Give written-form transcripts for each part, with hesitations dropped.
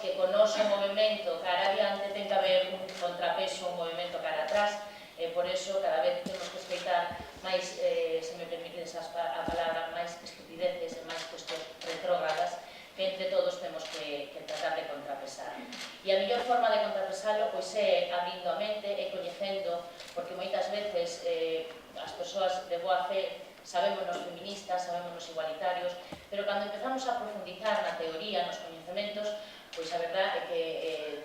que con noso movimento cara adiante ten que haber un contrapeso, un movimento cara atrás, e por eso cada vez temos que escoitar máis, se me permitedes a palabra, máis estupideces e máis cuestións retrógradas que entre todos temos que tratar de contrapesar. E a mellor forma de contrapesarlo pois é abrindo a mente e coñecendo, porque moitas veces as persoas de boa fe sabémonos feministas, sabémonos igualitarios, pero cando empezamos a profundizar na teoría, nos coñecementos, pois a verdade é que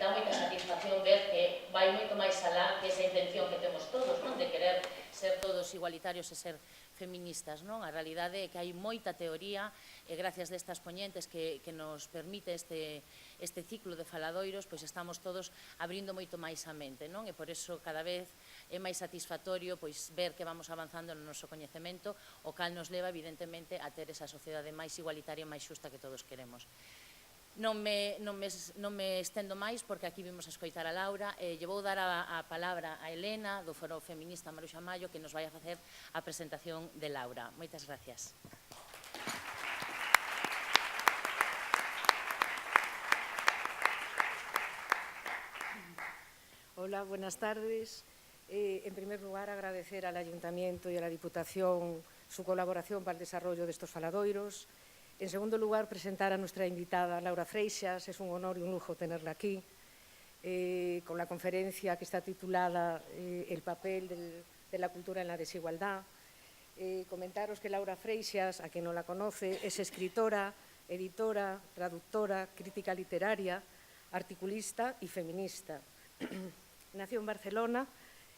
dá moita satisfacción ver que vai moito máis alá que esa intención que temos todos, non? De querer ser todos igualitarios e ser feministas, non? A realidade é que hai moita teoría e gracias destas poñentes que nos permite este ciclo de faladoiros, pois estamos todos abrindo moito máis a mente, non? E por eso cada vez é máis satisfactorio pois ver que vamos avanzando no noso coñecemento, o cal nos leva evidentemente a ter esa sociedade máis igualitaria e máis xusta que todos queremos. Non me estendo máis porque aquí vimos a escoitar a Laura e lle vou dar a palabra a Elena do Foro Feminista Maruxa Mallo que nos vai a facer a presentación de Laura. Moitas gracias. Hola, buenas tardes. En primer lugar, agradecer al Ayuntamiento y a la Diputación su colaboración para el desarrollo de estos faladoiros. En segundo lugar, presentar a nuestra invitada Laura Freixas. Es un honor y un lujo tenerla aquí, con la conferencia que está titulada El papel de la cultura en la desigualdad. Comentaros que Laura Freixas, a quien no la conoce, es escritora, editora, traductora, crítica literaria, articulista y feminista. Nació en Barcelona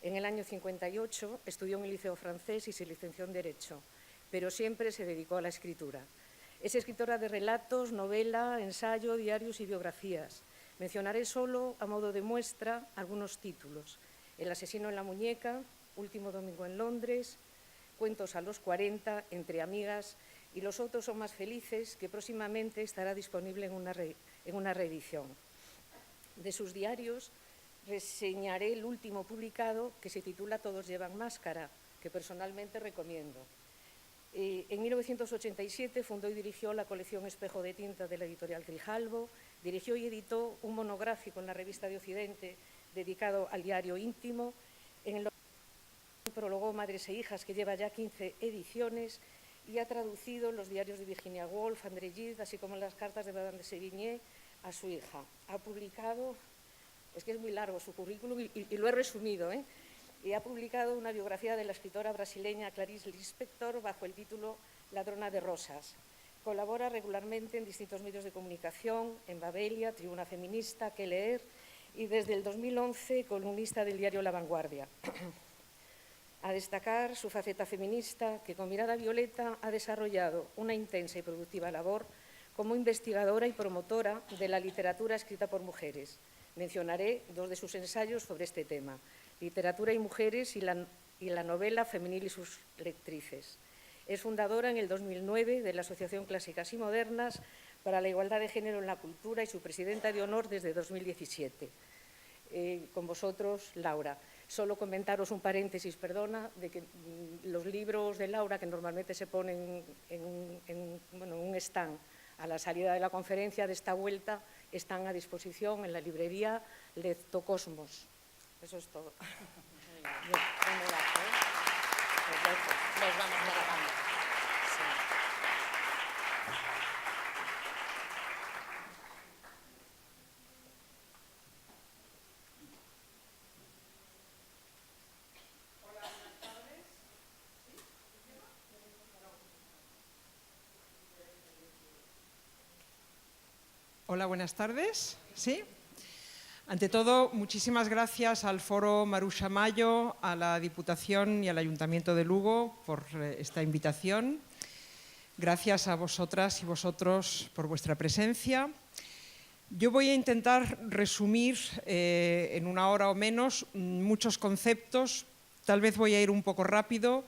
en el año 58, estudió en el Liceo Francés y se licenció en Derecho, pero siempre se dedicó a la escritura. Es escritora de relatos, novela, ensayo, diarios y biografías. Mencionaré solo, a modo de muestra, algunos títulos. El asesino en la muñeca, Último domingo en Londres, Cuentos a los 40, Entre amigas y Los otros son más felices, que próximamente estará disponible en una reedición. De sus diarios reseñaré el último publicado, que se titula Todos llevan máscara, que personalmente recomiendo. En 1987 fundó y dirigió la colección Espejo de Tinta de la editorial Grijalbo, dirigió y editó un monográfico en la Revista de Occidente dedicado al diario íntimo, en el prologó Madres e hijas, que lleva ya 15 ediciones, y ha traducido los diarios de Virginia Woolf, André Gide, así como las cartas de Madame de Sévigné a su hija. Ha publicado, es que es muy largo su currículum y lo he resumido, y ha publicado una biografía de la escritora brasileña Clarice Lispector bajo el título Ladrona de rosas. Colabora regularmente en distintos medios de comunicación, en Babelia, Tribuna Feminista, Que Leer, y desde el 2011 columnista del diario La Vanguardia. A destacar su faceta feminista, que con mirada violeta ha desarrollado una intensa y productiva labor como investigadora y promotora de la literatura escrita por mujeres. Mencionaré dos de sus ensayos sobre este tema: Literatura y mujeres y la novela femenil y sus lectrices. Es fundadora en el 2009 de la Asociación Clásicas y Modernas para la Igualdad de Género en la Cultura y su presidenta de honor desde 2017. Con vosotros, Laura. Solo comentaros un paréntesis, perdona, de que los libros de Laura, que normalmente se ponen en un stand a la salida de la conferencia, de esta vuelta, están a disposición en la librería Lectocosmos. Eso es todo. Nos vamos trabajando. Sí. Hola, buenas tardes. Hola, buenas tardes. ¿Sí? Ante todo, muchísimas gracias al Foro Maruxa Mallo, a la Diputación y al Ayuntamiento de Lugo por esta invitación. Gracias a vosotras y vosotros por vuestra presencia. Yo voy a intentar resumir en una hora o menos muchos conceptos. Tal vez voy a ir un poco rápido,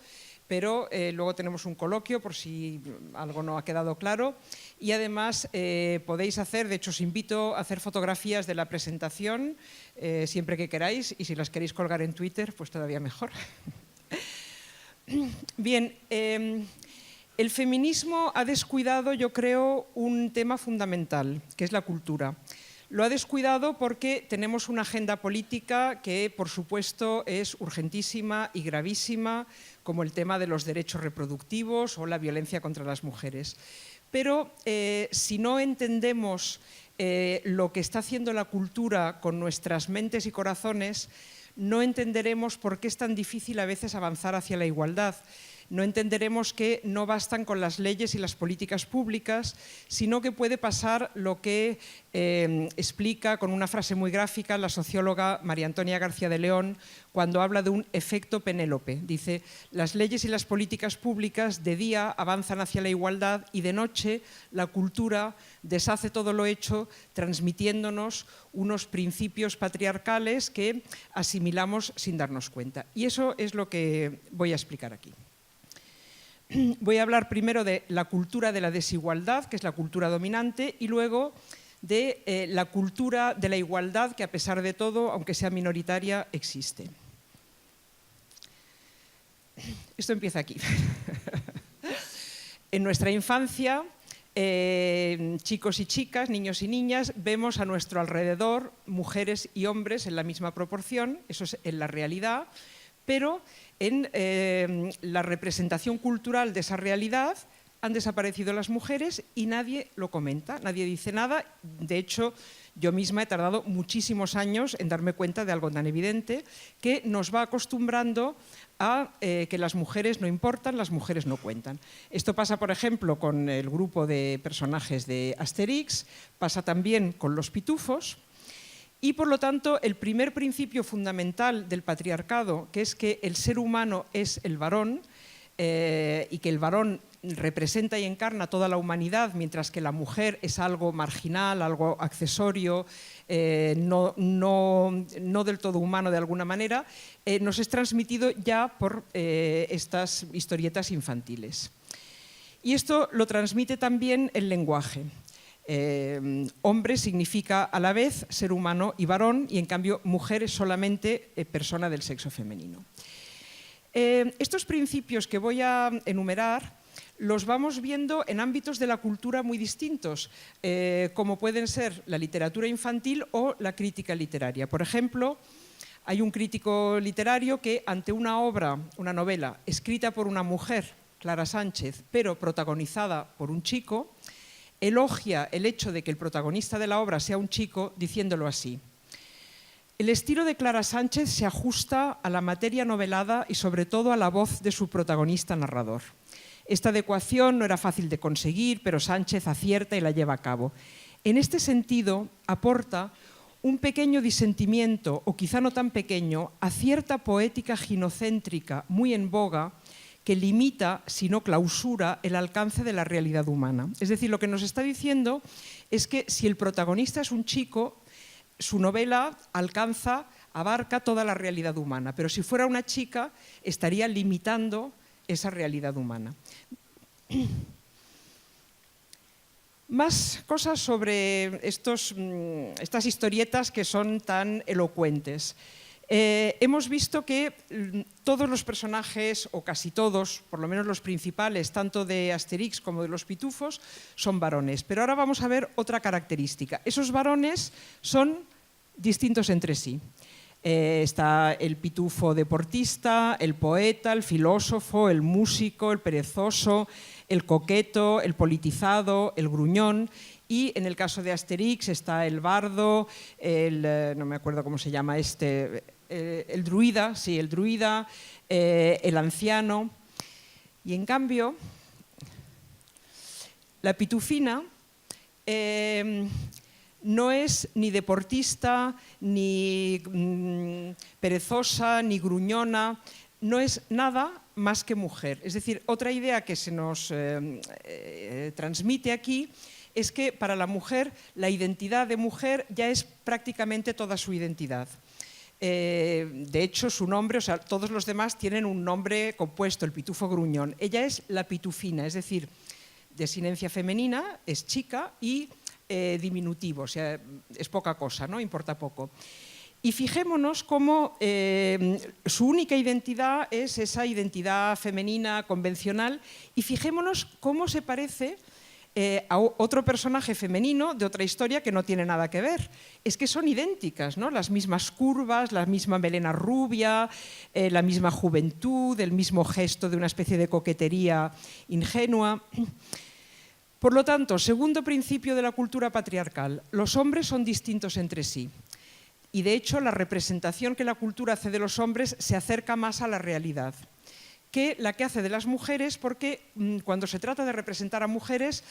pero luego tenemos un coloquio por si algo no ha quedado claro. Y además podéis hacer, de hecho os invito a hacer fotografías de la presentación siempre que queráis, y si las queréis colgar en Twitter, pues todavía mejor. Bien, el feminismo ha descuidado, yo creo, un tema fundamental, que es la cultura. Lo ha descuidado porque tenemos una agenda política que, por supuesto, es urgentísima y gravísima, como el tema de los derechos reproductivos o la violencia contra las mujeres. Pero si no entendemos lo que está haciendo la cultura con nuestras mentes y corazones, no entenderemos por qué es tan difícil a veces avanzar hacia la igualdad. No entenderemos que no bastan con las leyes y las políticas públicas, sino que puede pasar lo que explica con una frase muy gráfica la socióloga María Antonia García de León cuando habla de un efecto Penélope. Dice, las leyes y las políticas públicas de día avanzan hacia la igualdad y de noche la cultura deshace todo lo hecho, transmitiéndonos unos principios patriarcales que asimilamos sin darnos cuenta. Y eso es lo que voy a explicar aquí. Voy a hablar primero de la cultura de la desigualdad, que es la cultura dominante, y luego de la cultura de la igualdad, que a pesar de todo, aunque sea minoritaria, existe. Esto empieza aquí. En nuestra infancia, chicos y chicas, niños y niñas, vemos a nuestro alrededor mujeres y hombres en la misma proporción, eso es en la realidad, pero en la representación cultural de esa realidad han desaparecido las mujeres y nadie lo comenta, nadie dice nada. De hecho, yo misma he tardado muchísimos años en darme cuenta de algo tan evidente que nos va acostumbrando a que las mujeres no importan, las mujeres no cuentan. Esto pasa, por ejemplo, con el grupo de personajes de Asterix, pasa también con los pitufos. Y, por lo tanto, el primer principio fundamental del patriarcado, que es que el ser humano es el varón y que el varón representa y encarna toda la humanidad, mientras que la mujer es algo marginal, algo accesorio, no del todo humano de alguna manera, nos es transmitido ya por estas historietas infantiles. Y esto lo transmite también el lenguaje. Hombre significa a la vez ser humano y varón, y en cambio mujer es solamente persona del sexo femenino. Estos principios que voy a enumerar los vamos viendo en ámbitos de la cultura muy distintos, como pueden ser la literatura infantil o la crítica literaria. Por ejemplo, hay un crítico literario que ante una obra, una novela, escrita por una mujer, Clara Sánchez, pero protagonizada por un chico, elogia el hecho de que el protagonista de la obra sea un chico diciéndolo así. El estilo de Clara Sánchez se ajusta a la materia novelada y sobre todo a la voz de su protagonista narrador. Esta adecuación no era fácil de conseguir, pero Sánchez acierta y la lleva a cabo. En este sentido, aporta un pequeño disentimiento, o quizá no tan pequeño, a cierta poética ginocéntrica muy en boga, que limita, si no clausura, el alcance de la realidad humana. Es decir, lo que nos está diciendo es que si el protagonista es un chico, su novela abarca toda la realidad humana, pero si fuera una chica, estaría limitando esa realidad humana. Más cosas sobre estas historietas que son tan elocuentes. Hemos visto que todos los personajes, o casi todos, por lo menos los principales, tanto de Asterix como de los pitufos, son varones. Pero ahora vamos a ver otra característica. Esos varones son distintos entre sí. Está el pitufo deportista, el poeta, el filósofo, el músico, el perezoso, el coqueto, el politizado, el gruñón. Y en el caso de Asterix está el bardo, no me acuerdo cómo se llama el druida, sí, el druida, el anciano. Y en cambio, la pitufina no es ni deportista, ni perezosa, ni gruñona, no es nada más que mujer. Es decir, otra idea que se nos transmite aquí es que para la mujer la identidad de mujer ya es prácticamente toda su identidad. De hecho, su nombre, o sea, todos los demás tienen un nombre compuesto, el pitufo gruñón. Ella es la pitufina, es decir, desinencia femenina, es chica y diminutivo, o sea, es poca cosa, ¿no? Importa poco. Y fijémonos cómo su única identidad es esa identidad femenina convencional, y fijémonos cómo se parece a otro personaje femenino de otra historia que no tiene nada que ver. Es que son idénticas, ¿no? Las mismas curvas, la misma melena rubia, la misma juventud, el mismo gesto de una especie de coquetería ingenua. Por lo tanto, segundo principio de la cultura patriarcal, los hombres son distintos entre sí. Y de hecho, la representación que la cultura hace de los hombres se acerca más a la realidad que la que hace de las mujeres, porque cuando se trata de representar a mujeres,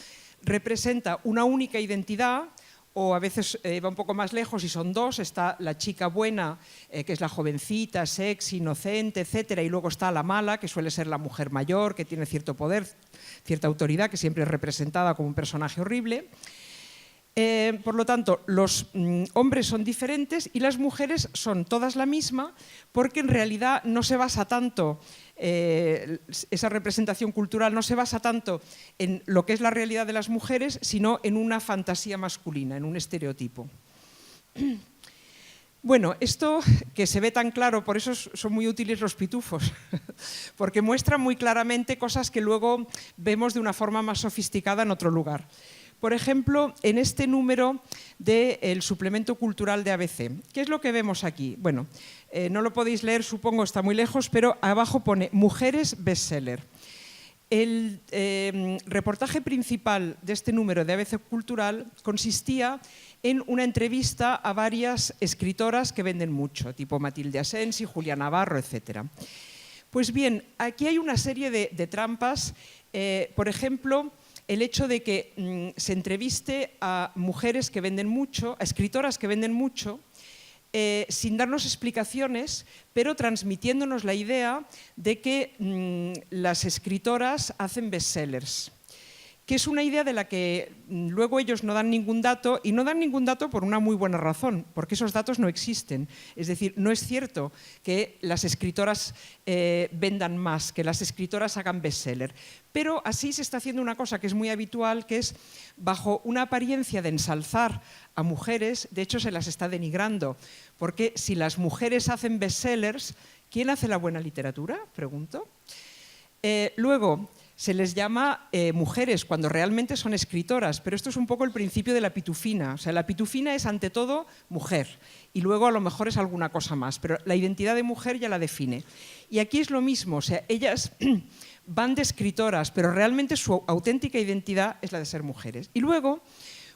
representa una única identidad, o a veces va un poco más lejos y son dos. Está la chica buena, que es la jovencita, sexy, inocente, etcétera, y luego está la mala, que suele ser la mujer mayor, que tiene cierto poder, cierta autoridad, que siempre es representada como un personaje horrible. Por lo tanto, los hombres son diferentes y las mujeres son todas la misma, porque en realidad no se basa tanto, esa representación cultural no se basa tanto en lo que es la realidad de las mujeres, sino en una fantasía masculina, en un estereotipo. Bueno, esto que se ve tan claro, por eso son muy útiles los pitufos, porque muestran muy claramente cosas que luego vemos de una forma más sofisticada en otro lugar. Por ejemplo, en este número del suplemento cultural de ABC. ¿Qué es lo que vemos aquí? Bueno, no lo podéis leer, supongo, está muy lejos, pero abajo pone Mujeres Bestseller. El reportaje principal de este número de ABC Cultural consistía en una entrevista a varias escritoras que venden mucho, tipo Matilde Asensi, Julia Navarro, etc. Pues bien, aquí hay una serie de trampas. Por ejemplo, el hecho de que se entreviste a mujeres que venden mucho, a escritoras que venden mucho, sin darnos explicaciones, pero transmitiéndonos la idea de que las escritoras hacen bestsellers, que es una idea de la que luego ellos no dan ningún dato, y no dan ningún dato por una muy buena razón, porque esos datos no existen. Es decir, no es cierto que las escritoras vendan más, que las escritoras hagan bestseller, pero así se está haciendo una cosa que es muy habitual, que es, bajo una apariencia de ensalzar a mujeres, de hecho se las está denigrando, porque si las mujeres hacen bestsellers, ¿quién hace la buena literatura? Pregunto. Luego, se les llama mujeres cuando realmente son escritoras, pero esto es un poco el principio de la pitufina. O sea, la pitufina es ante todo mujer y luego a lo mejor es alguna cosa más, pero la identidad de mujer ya la define. Y aquí es lo mismo, o sea, ellas van de escritoras, pero realmente su auténtica identidad es la de ser mujeres. Y luego,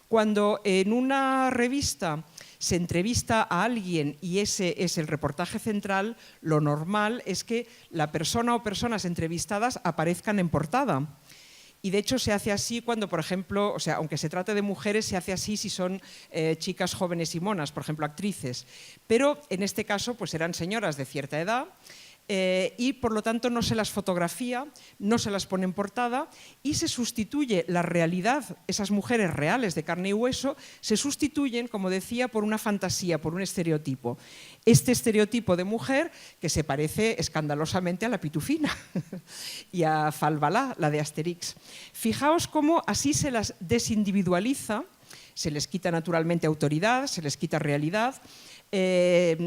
cuando en una revista se entrevista a alguien y ese es el reportaje central, lo normal es que la persona o personas entrevistadas aparezcan en portada. Y de hecho se hace así cuando, por ejemplo, o sea, aunque se trate de mujeres, se hace así si son chicas jóvenes y monas, por ejemplo, actrices. Pero en este caso pues eran señoras de cierta edad, y por lo tanto no se las fotografía, no se las pone en portada y se sustituye la realidad, esas mujeres reales de carne y hueso, se sustituyen, como decía, por una fantasía, por un estereotipo. Este estereotipo de mujer que se parece escandalosamente a la pitufina y a Falbalá, la de Asterix. Fijaos cómo así se las desindividualiza, se les quita naturalmente autoridad, se les quita realidad,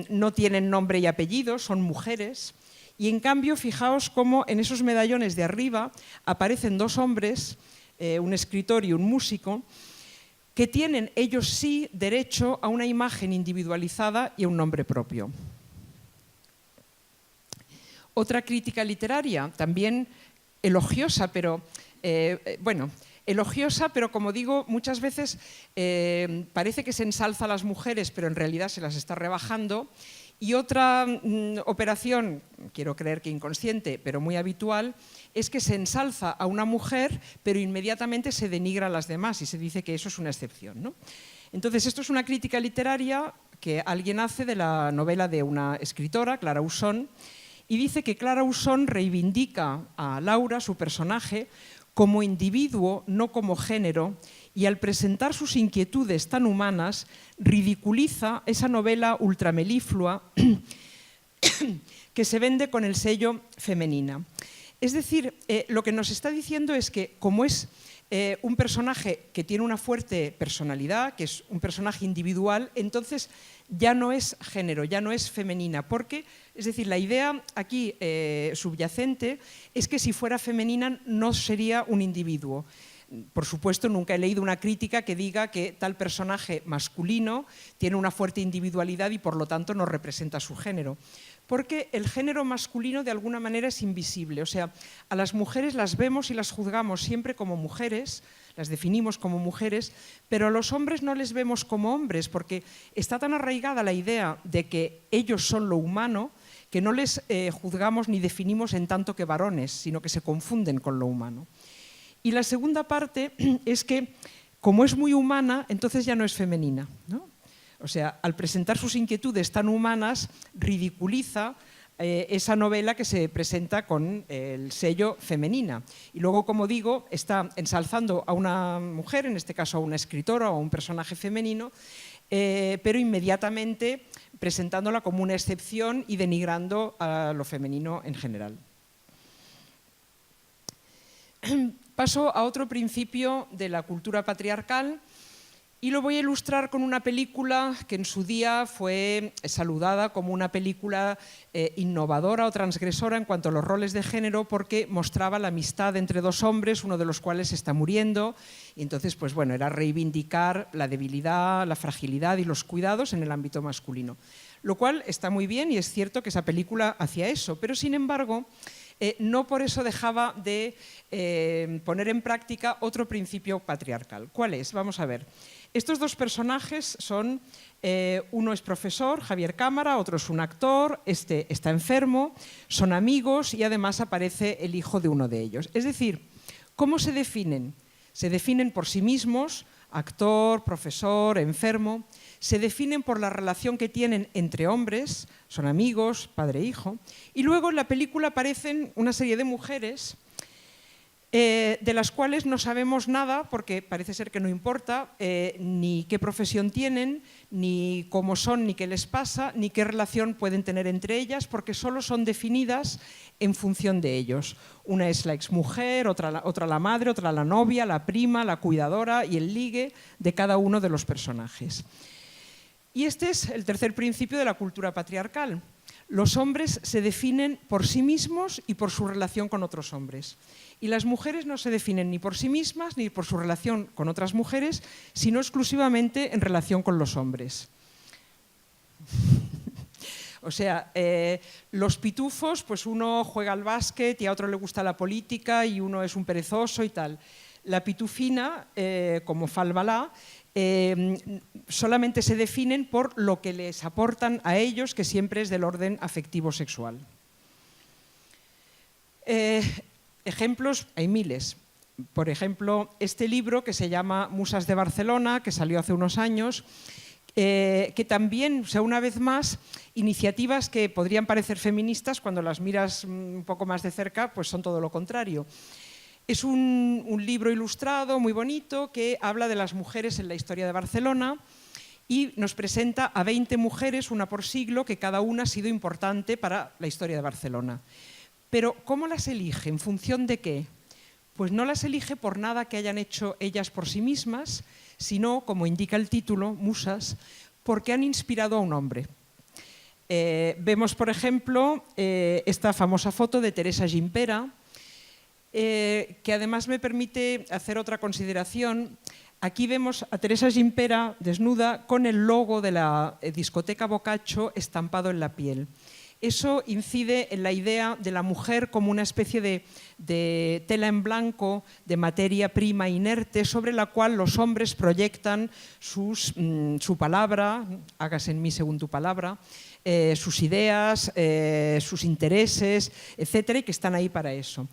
no tienen nombre y apellido, son mujeres. Y en cambio, fijaos cómo en esos medallones de arriba aparecen dos hombres, un escritor y un músico, que tienen ellos sí derecho a una imagen individualizada y a un nombre propio. Otra crítica literaria, también elogiosa, pero elogiosa, pero como digo, muchas veces parece que se ensalza a las mujeres, pero en realidad se las está rebajando. Y otra operación, quiero creer que inconsciente, pero muy habitual, es que se ensalza a una mujer, pero inmediatamente se denigra a las demás y se dice que eso es una excepción, ¿no? Entonces, esto es una crítica literaria que alguien hace de la novela de una escritora, Clara Usón, y dice que Clara Usón reivindica a Laura, su personaje, como individuo, no como género, y al presentar sus inquietudes tan humanas, ridiculiza esa novela ultrameliflua que se vende con el sello femenina. Es decir, lo que nos está diciendo es que como es un personaje que tiene una fuerte personalidad, que es un personaje individual, entonces ya no es género, ya no es femenina, porque, es decir, la idea aquí subyacente es que si fuera femenina no sería un individuo. por supuesto, nunca he leído una crítica que diga que tal personaje masculino tiene una fuerte individualidad y por lo tanto no representa su género. Porque el género masculino de alguna manera es invisible. O sea, a las mujeres las vemos y las juzgamos siempre como mujeres, las definimos como mujeres, pero a los hombres no les vemos como hombres porque está tan arraigada la idea de que ellos son lo humano que no les juzgamos ni definimos en tanto que varones, sino que se confunden con lo humano. Y la segunda parte es que, como es muy humana, entonces ya no es femenina, ¿no? O sea, al presentar sus inquietudes tan humanas, ridiculiza esa novela que se presenta con el sello femenina. Y luego, como digo, está ensalzando a una mujer, en este caso a una escritora o a un personaje femenino, pero inmediatamente presentándola como una excepción y denigrando a lo femenino en general. Paso a otro principio de la cultura patriarcal y lo voy a ilustrar con una película que en su día fue saludada como una película innovadora o transgresora en cuanto a los roles de género porque mostraba la amistad entre dos hombres, uno de los cuales está muriendo y entonces pues bueno, era reivindicar la debilidad, la fragilidad y los cuidados en el ámbito masculino. Lo cual está muy bien y es cierto que esa película hacía eso, pero sin embargo no por eso dejaba de poner en práctica otro principio patriarcal. ¿Cuál es? Vamos a ver. Estos dos personajes son, uno es profesor, Javier Cámara, otro es un actor, este está enfermo, son amigos y además aparece el hijo de uno de ellos. Es decir, ¿cómo se definen? Se definen por sí mismos, actor, profesor, enfermo, se definen por la relación que tienen entre hombres, son amigos, padre e hijo, y luego en la película aparecen una serie de mujeres de las cuales no sabemos nada porque parece ser que no importa ni qué profesión tienen, ni cómo son, ni qué les pasa, ni qué relación pueden tener entre ellas porque solo son definidas en función de ellos. Una es la exmujer, otra la madre, otra la novia, la prima, la cuidadora y el ligue de cada uno de los personajes. Y este es el tercer principio de la cultura patriarcal. Los hombres se definen por sí mismos y por su relación con otros hombres. Y las mujeres no se definen ni por sí mismas ni por su relación con otras mujeres, sino exclusivamente en relación con los hombres. O sea, los pitufos, pues uno juega al básquet y a otro le gusta la política y uno es un perezoso y tal. La pitufina, como Falbalá, solamente se definen por lo que les aportan a ellos, que siempre es del orden afectivo-sexual. Ejemplos hay miles. Por ejemplo, este libro que se llama Musas de Barcelona, que salió hace unos años, que también, o sea, una vez más, iniciativas que podrían parecer feministas, cuando las miras un poco más de cerca, pues son todo lo contrario. Es un libro ilustrado muy bonito que habla de las mujeres en la historia de Barcelona y nos presenta a 20 mujeres, una por siglo, que cada una ha sido importante para la historia de Barcelona. Pero ¿cómo las elige? ¿En función de qué? Pues no las elige por nada que hayan hecho ellas por sí mismas, sino, como indica el título, musas, porque han inspirado a un hombre. Vemos, por ejemplo, esta famosa foto de Teresa Gimpera, que además me permite hacer otra consideración. Aquí vemos a Teresa Gimpera desnuda con el logo de la discoteca Boccaccio estampado en la piel. Eso incide en la idea de la mujer como una especie de tela en blanco, de materia prima inerte, sobre la cual los hombres proyectan su palabra, hágase en mí según tu palabra, sus ideas, sus intereses, etcétera, y que están ahí para eso.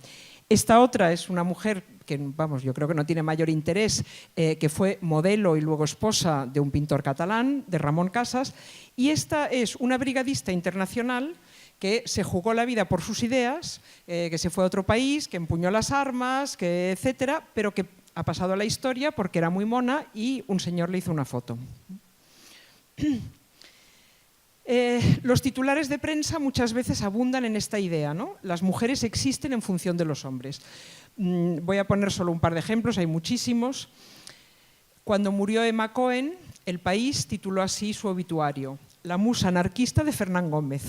Esta otra es una mujer que, vamos, yo creo que no tiene mayor interés, que fue modelo y luego esposa de un pintor catalán, de Ramón Casas, y esta es una brigadista internacional que se jugó la vida por sus ideas, que se fue a otro país, que empuñó las armas, que etcétera, pero que ha pasado a la historia porque era muy mona y un señor le hizo una foto. Los titulares de prensa muchas veces abundan en esta idea, ¿no? Las mujeres existen en función de los hombres. Voy a poner solo un par de ejemplos, hay muchísimos. Cuando murió Emma Cohen, El País tituló así su obituario: La musa anarquista de Fernán Gómez.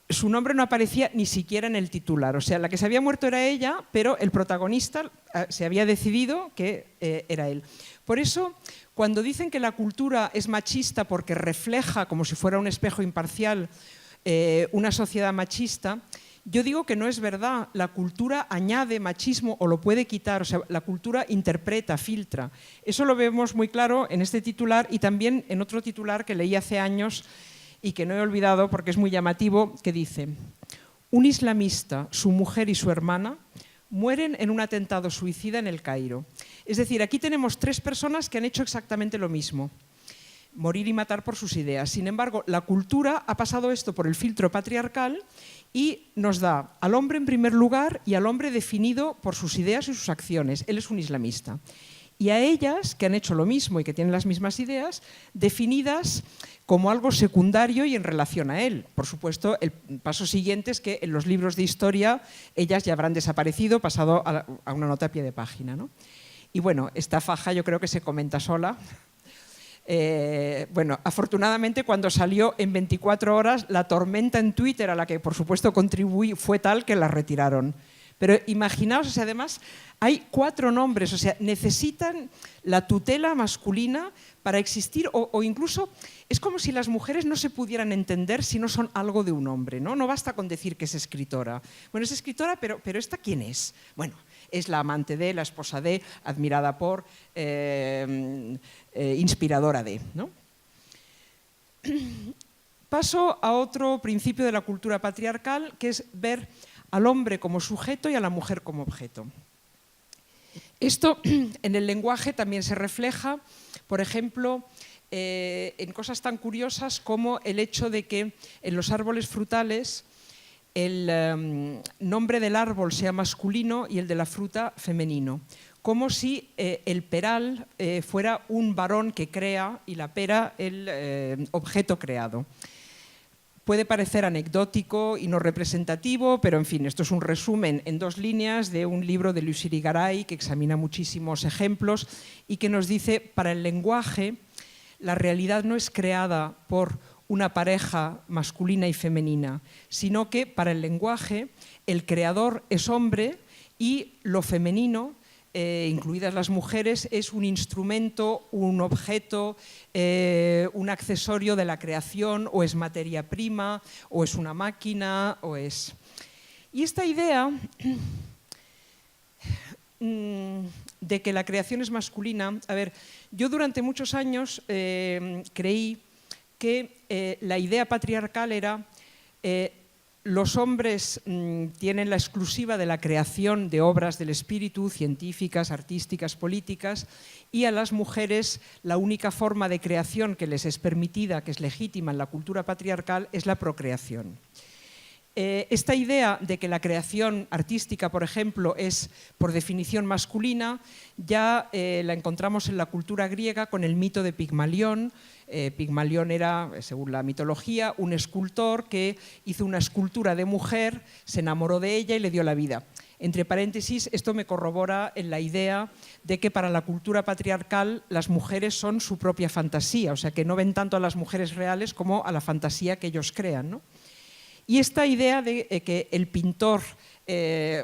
su nombre no aparecía ni siquiera en el titular. O sea, la que se había muerto era ella, pero el protagonista se había decidido que era él. Por eso, cuando dicen que la cultura es machista porque refleja, como si fuera un espejo imparcial, una sociedad machista, yo digo que no es verdad. La cultura añade machismo o lo puede quitar. O sea, la cultura interpreta, filtra. Eso lo vemos muy claro en este titular y también en otro titular que leí hace años y que no he olvidado porque es muy llamativo, que dice: un islamista, su mujer y su hermana mueren en un atentado suicida en El Cairo. Es decir, aquí tenemos 3 personas que han hecho exactamente lo mismo: morir y matar por sus ideas. Sin embargo, la cultura ha pasado esto por el filtro patriarcal y nos da al hombre en primer lugar y al hombre definido por sus ideas y sus acciones. Él es un islamista. Y a ellas, que han hecho lo mismo y que tienen las mismas ideas, definidas como algo secundario y en relación a él. Por supuesto, el paso siguiente es que en los libros de historia ellas ya habrán desaparecido, pasado a una nota a pie de página, ¿no? Y bueno, esta faja yo creo que se comenta sola. Bueno, afortunadamente cuando salió en 24 horas, la tormenta en Twitter a la que por supuesto contribuí fue tal que la retiraron. Pero imaginaos, o sea, además hay 4 nombres, o sea, necesitan la tutela masculina para existir o incluso es como si las mujeres no se pudieran entender si no son algo de un hombre, ¿no? No basta con decir que es escritora. Bueno, es escritora, pero ¿esta quién es? Bueno, es la amante de, la esposa de, admirada por, inspiradora de, ¿no? Paso a otro principio de la cultura patriarcal, que es ver al hombre como sujeto y a la mujer como objeto. Esto en el lenguaje también se refleja, por ejemplo, en cosas tan curiosas como el hecho de que en los árboles frutales el nombre del árbol sea masculino y el de la fruta femenino, como si el peral fuera un varón que crea y la pera el objeto creado. Puede parecer anecdótico y no representativo, pero en fin, esto es un resumen en 2 líneas de un libro de Luis Irigaray que examina muchísimos ejemplos y que nos dice: para el lenguaje, la realidad no es creada por una pareja masculina y femenina, sino que para el lenguaje el creador es hombre y lo femenino, incluidas las mujeres, es un instrumento, un objeto, un accesorio de la creación, o es materia prima, o es una máquina, o es... Y esta idea de que la creación es masculina, a ver, yo durante muchos años creí que la idea patriarcal era los hombres tienen la exclusiva de la creación de obras del espíritu, científicas, artísticas, políticas, y a las mujeres la única forma de creación que les es permitida, que es legítima en la cultura patriarcal, es la procreación. Esta idea de que la creación artística, por ejemplo, es por definición masculina, ya la encontramos en la cultura griega con el mito de Pigmalión. Pigmalión era, según la mitología, un escultor que hizo una escultura de mujer, se enamoró de ella y le dio la vida. Entre paréntesis, esto me corrobora en la idea de que para la cultura patriarcal las mujeres son su propia fantasía, o sea que no ven tanto a las mujeres reales como a la fantasía que ellos crean, ¿no? Y esta idea de que el pintor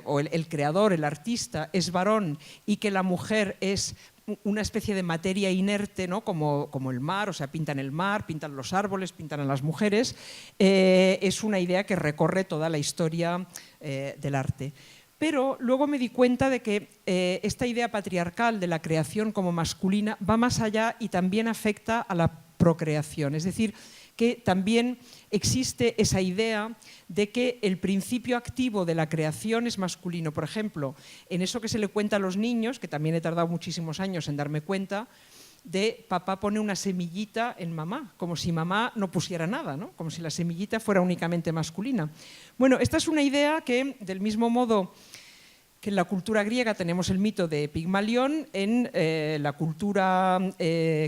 o el creador, el artista, es varón y que la mujer es una especie de materia inerte, ¿no? como el mar, o sea, pintan el mar, pintan los árboles, pintan a las mujeres, es una idea que recorre toda la historia del arte. Pero luego me di cuenta de que esta idea patriarcal de la creación como masculina va más allá y también afecta a la procreación, es decir, que también existe esa idea de que el principio activo de la creación es masculino. Por ejemplo, en eso que se le cuenta a los niños, que también he tardado muchísimos años en darme cuenta, de papá pone una semillita en mamá, como si mamá no pusiera nada, ¿no? Como si la semillita fuera únicamente masculina. Bueno, esta es una idea que, del mismo modo que en la cultura griega tenemos el mito de Pigmalión, en la cultura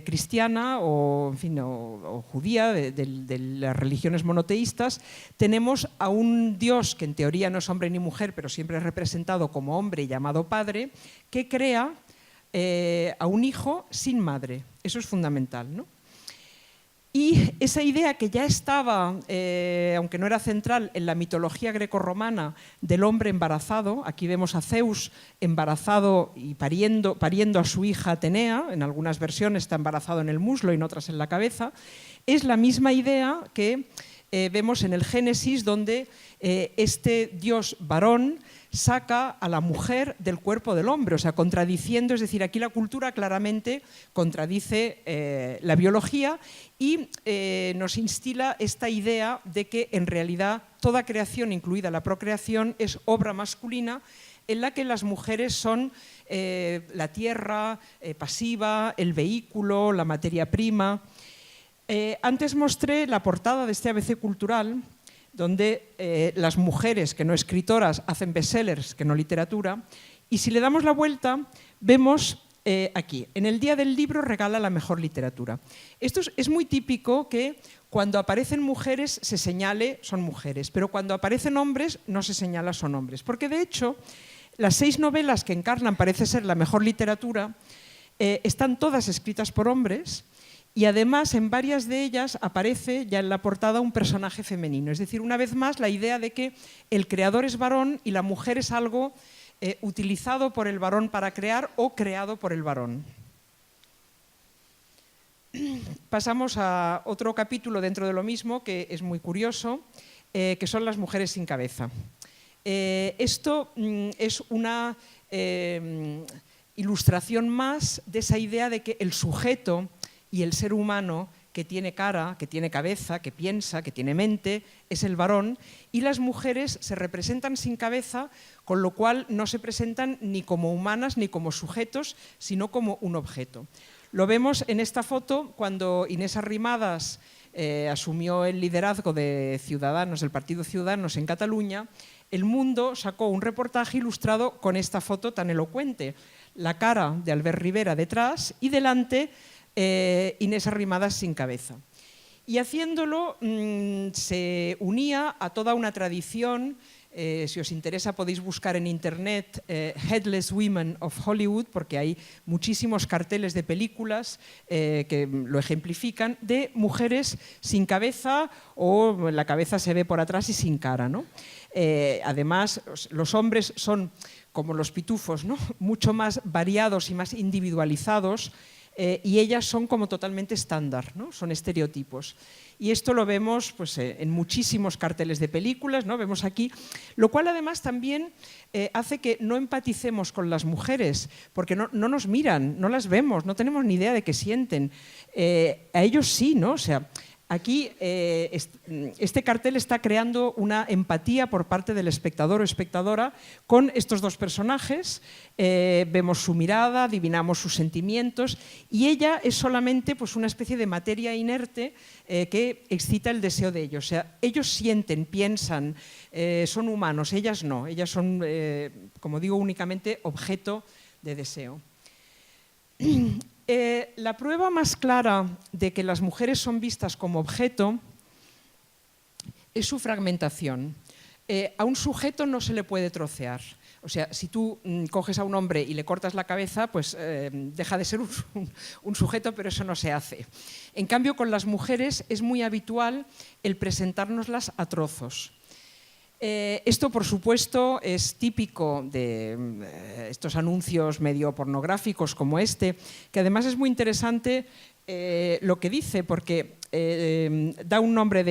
cristiana o, en fin, o judía, de las religiones monoteístas, tenemos a un dios que en teoría no es hombre ni mujer, pero siempre es representado como hombre y llamado padre, que crea a un hijo sin madre. Eso es fundamental, ¿no? Y esa idea que ya estaba, aunque no era central, en la mitología grecorromana del hombre embarazado, aquí vemos a Zeus embarazado y pariendo a su hija Atenea, en algunas versiones está embarazado en el muslo y en otras en la cabeza, es la misma idea que vemos en el Génesis, donde este dios varón saca a la mujer del cuerpo del hombre, o sea, contradiciendo, es decir, aquí la cultura claramente contradice la biología y nos instila esta idea de que en realidad toda creación, incluida la procreación, es obra masculina en la que las mujeres son la tierra pasiva, el vehículo, la materia prima. Antes mostré la portada de este ABC cultural, donde las mujeres, que no escritoras, hacen bestsellers, que no literatura, y si le damos la vuelta, vemos aquí, en el Día del Libro regala la mejor literatura. Esto es muy típico que cuando aparecen mujeres se señale son mujeres, pero cuando aparecen hombres no se señala son hombres, porque de hecho las 6 novelas que encarnan parece ser la mejor literatura están todas escritas por hombres. Y además en varias de ellas aparece ya en la portada un personaje femenino. Es decir, una vez más la idea de que el creador es varón y la mujer es algo utilizado por el varón para crear o creado por el varón. Pasamos a otro capítulo dentro de lo mismo que es muy curioso, que son las mujeres sin cabeza. Esto es una ilustración más de esa idea de que el sujeto y el ser humano que tiene cara, que tiene cabeza, que piensa, que tiene mente, es el varón, y las mujeres se representan sin cabeza, con lo cual no se presentan ni como humanas ni como sujetos, sino como un objeto. Lo vemos en esta foto cuando Inés Arrimadas asumió el liderazgo de Ciudadanos, del Partido Ciudadanos en Cataluña. El Mundo sacó un reportaje ilustrado con esta foto tan elocuente. La cara de Albert Rivera detrás y delante Inés Arrimadas sin cabeza. Y haciéndolo se unía a toda una tradición, si os interesa podéis buscar en internet Headless Women of Hollywood, porque hay muchísimos carteles de películas que lo ejemplifican, de mujeres sin cabeza o la cabeza se ve por atrás y sin cara, ¿no? Además, los hombres son como los pitufos, ¿no? Mucho más variados y más individualizados, y ellas son como totalmente estándar, ¿no? Son estereotipos. Y esto lo vemos pues, en muchísimos carteles de películas, ¿no? Vemos aquí, lo cual además también hace que no empaticemos con las mujeres, porque no nos miran, no las vemos, no tenemos ni idea de qué sienten. A ellos sí, ¿no? O sea, aquí este cartel está creando una empatía por parte del espectador o espectadora con estos dos personajes. Vemos su mirada, adivinamos sus sentimientos y ella es solamente pues, una especie de materia inerte que excita el deseo de ellos. O sea, ellos sienten, piensan, son humanos, ellas no. Ellas son, como digo, únicamente objeto de deseo. La prueba más clara de que las mujeres son vistas como objeto es su fragmentación. A un sujeto no se le puede trocear. O sea, si tú coges a un hombre y le cortas la cabeza, pues deja de ser un sujeto, pero eso no se hace. En cambio, con las mujeres es muy habitual el presentárnoslas a trozos. Esto, por supuesto, es típico de estos anuncios medio pornográficos como este, que además es muy interesante lo que dice, porque da un nombre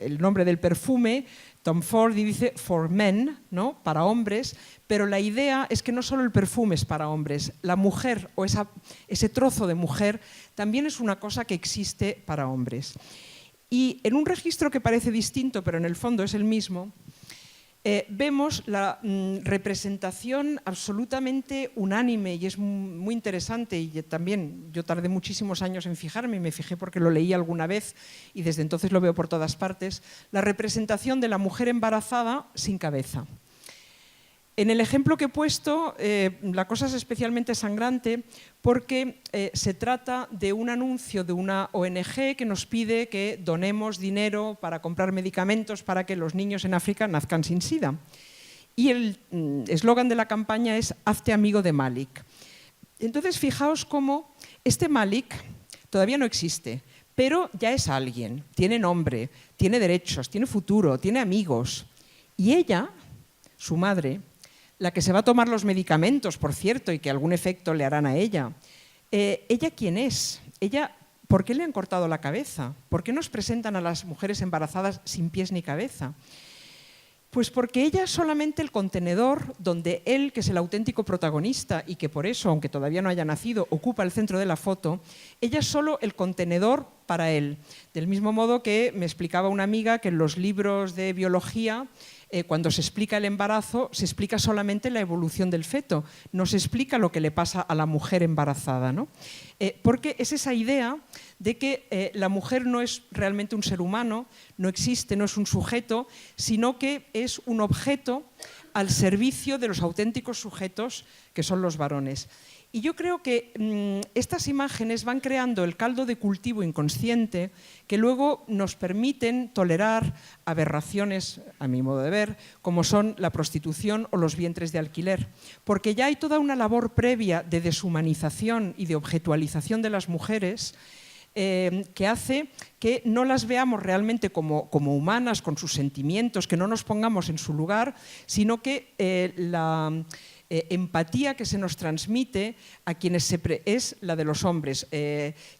el nombre del perfume, Tom Ford, y dice for men, ¿no? Para hombres, pero la idea es que no solo el perfume es para hombres, la mujer o ese trozo de mujer también es una cosa que existe para hombres. Y en un registro que parece distinto, pero en el fondo es el mismo, vemos la representación absolutamente unánime y es muy interesante, y también yo tardé muchísimos años en fijarme, y me fijé porque lo leí alguna vez y desde entonces lo veo por todas partes, la representación de la mujer embarazada sin cabeza. En el ejemplo que he puesto, la cosa es especialmente sangrante porque se trata de un anuncio de una ONG que nos pide que donemos dinero para comprar medicamentos para que los niños en África nazcan sin SIDA. Y el eslogan de la campaña es «Hazte amigo de Malik». Entonces, fijaos cómo este Malik todavía no existe, pero ya es alguien, tiene nombre, tiene derechos, tiene futuro, tiene amigos. Y ella, su madre, la que se va a tomar los medicamentos, por cierto, y que algún efecto le harán a ella, ¿ella quién es? ¿Por qué le han cortado la cabeza? ¿Por qué nos presentan a las mujeres embarazadas sin pies ni cabeza? Pues porque ella es solamente el contenedor donde él, que es el auténtico protagonista y que por eso, aunque todavía no haya nacido, ocupa el centro de la foto, ella es solo el contenedor para él. Del mismo modo que me explicaba una amiga que en los libros de biología, cuando se explica el embarazo, se explica solamente la evolución del feto, no se explica lo que le pasa a la mujer embarazada, ¿no? Porque es esa idea de que la mujer no es realmente un ser humano, no existe, no es un sujeto, sino que es un objeto al servicio de los auténticos sujetos que son los varones. Y yo creo que estas imágenes van creando el caldo de cultivo inconsciente que luego nos permiten tolerar aberraciones, a mi modo de ver, como son la prostitución o los vientres de alquiler. Porque ya hay toda una labor previa de deshumanización y de objetualización de las mujeres que hace que no las veamos realmente como humanas, con sus sentimientos, que no nos pongamos en su lugar, sino que la empatía que se nos transmite a quienes es la de los hombres.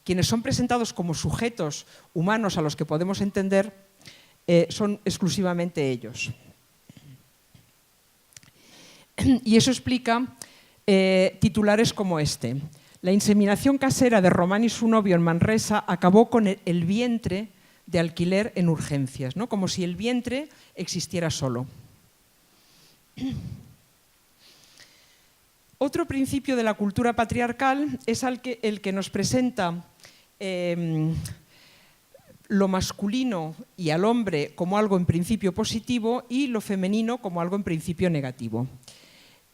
Quienes son presentados como sujetos humanos a los que podemos entender son exclusivamente ellos. Y eso explica titulares como este. La inseminación casera de Román y su novio en Manresa acabó con el vientre de alquiler en urgencias, ¿no? Como si el vientre existiera solo. Otro principio de la cultura patriarcal es el que nos presenta lo masculino y al hombre como algo en principio positivo y lo femenino como algo en principio negativo.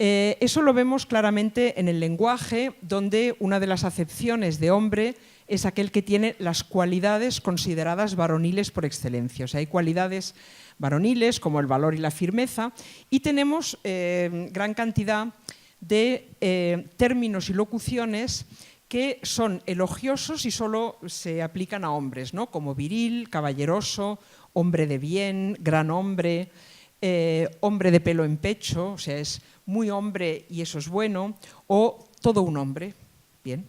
Eso lo vemos claramente en el lenguaje, donde una de las acepciones de hombre es aquel que tiene las cualidades consideradas varoniles por excelencia. O sea, hay cualidades varoniles como el valor y la firmeza, y tenemos gran cantidad de términos y locuciones que son elogiosos y solo se aplican a hombres, ¿no? Como viril, caballeroso, hombre de bien, gran hombre, hombre de pelo en pecho, o sea, es muy hombre y eso es bueno, o todo un hombre, bien.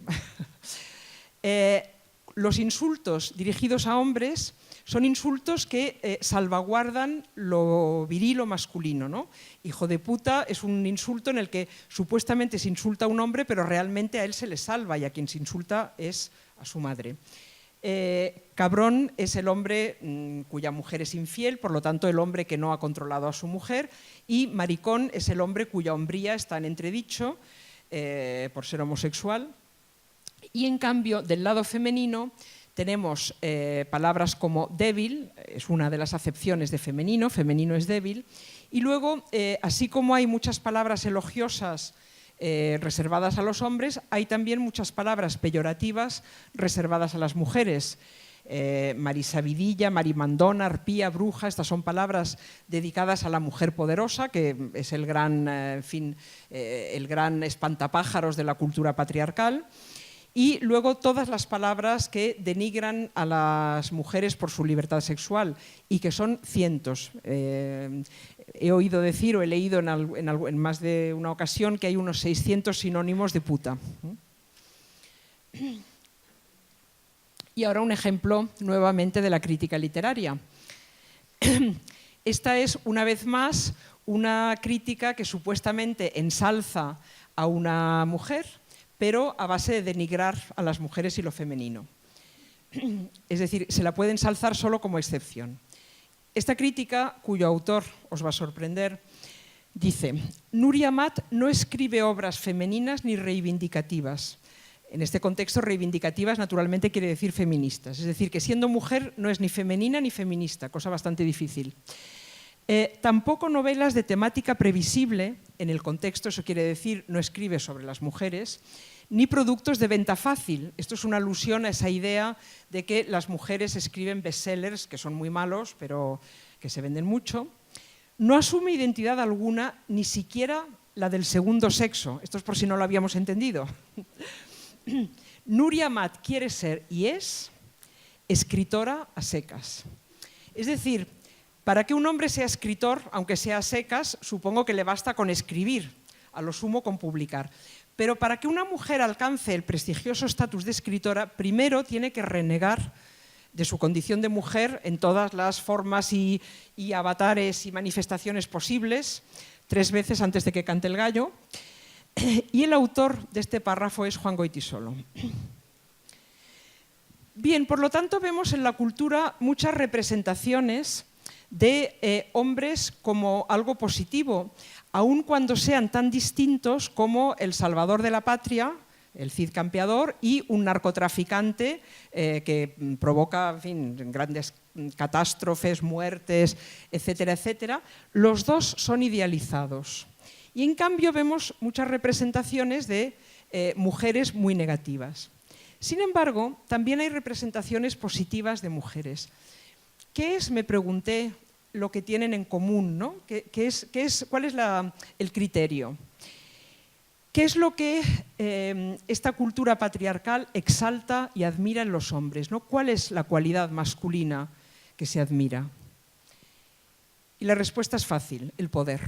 Los insultos dirigidos a hombres son insultos que salvaguardan lo viril o masculino, ¿no? Hijo de puta es un insulto en el que supuestamente se insulta a un hombre, pero realmente a él se le salva y a quien se insulta es a su madre. Cabrón es el hombre cuya mujer es infiel, por lo tanto el hombre que no ha controlado a su mujer, y maricón es el hombre cuya hombría está en entredicho por ser homosexual. Y en cambio, del lado femenino tenemos palabras como débil, es una de las acepciones de femenino, femenino es débil, y luego, así como hay muchas palabras elogiosas reservadas a los hombres, hay también muchas palabras peyorativas reservadas a las mujeres. Marisabidilla, marimandona, arpía, bruja, estas son palabras dedicadas a la mujer poderosa, que es el gran, el gran espantapájaros de la cultura patriarcal. Y luego todas las palabras que denigran a las mujeres por su libertad sexual, y que son cientos. He oído decir o he leído en más de una ocasión que hay unos 600 sinónimos de puta. Y ahora un ejemplo nuevamente de la crítica literaria. Esta es, una vez más, una crítica que supuestamente ensalza a una mujer, pero a base de denigrar a las mujeres y lo femenino. Es decir, se la puede ensalzar solo como excepción. Esta crítica, cuyo autor os va a sorprender, dice: Nuria Amat no escribe obras femeninas ni reivindicativas. En este contexto, reivindicativas naturalmente quiere decir feministas. Es decir, que siendo mujer no es ni femenina ni feminista, cosa bastante difícil. Tampoco novelas de temática previsible, en el contexto eso quiere decir no escribe sobre las mujeres, ni productos de venta fácil. Esto es una alusión a esa idea de que las mujeres escriben bestsellers, que son muy malos, pero que se venden mucho. No asume identidad alguna, ni siquiera la del segundo sexo. Esto es por si no lo habíamos entendido. Nuria Amat quiere ser y es escritora a secas. Es decir, para que un hombre sea escritor, aunque sea a secas, supongo que le basta con escribir, a lo sumo con publicar. Pero para que una mujer alcance el prestigioso estatus de escritora, primero tiene que renegar de su condición de mujer en todas las formas y avatares y manifestaciones posibles, 3 veces antes de que cante el gallo. Y el autor de este párrafo es Juan Goytisolo. Bien, por lo tanto vemos en la cultura muchas representaciones de hombres como algo positivo, aun cuando sean tan distintos como el salvador de la patria, el Cid Campeador, y un narcotraficante que provoca, en fin, grandes catástrofes, muertes, etcétera, etcétera. Los dos son idealizados. Y en cambio vemos muchas representaciones de mujeres muy negativas. Sin embargo, también hay representaciones positivas de mujeres. ¿Qué es, me pregunté, lo que tienen en común, ¿no? ¿Cuál es el criterio? ¿Qué es lo que esta cultura patriarcal exalta y admira en los hombres, ¿no? ¿Cuál es la cualidad masculina que se admira? Y la respuesta es fácil: el poder.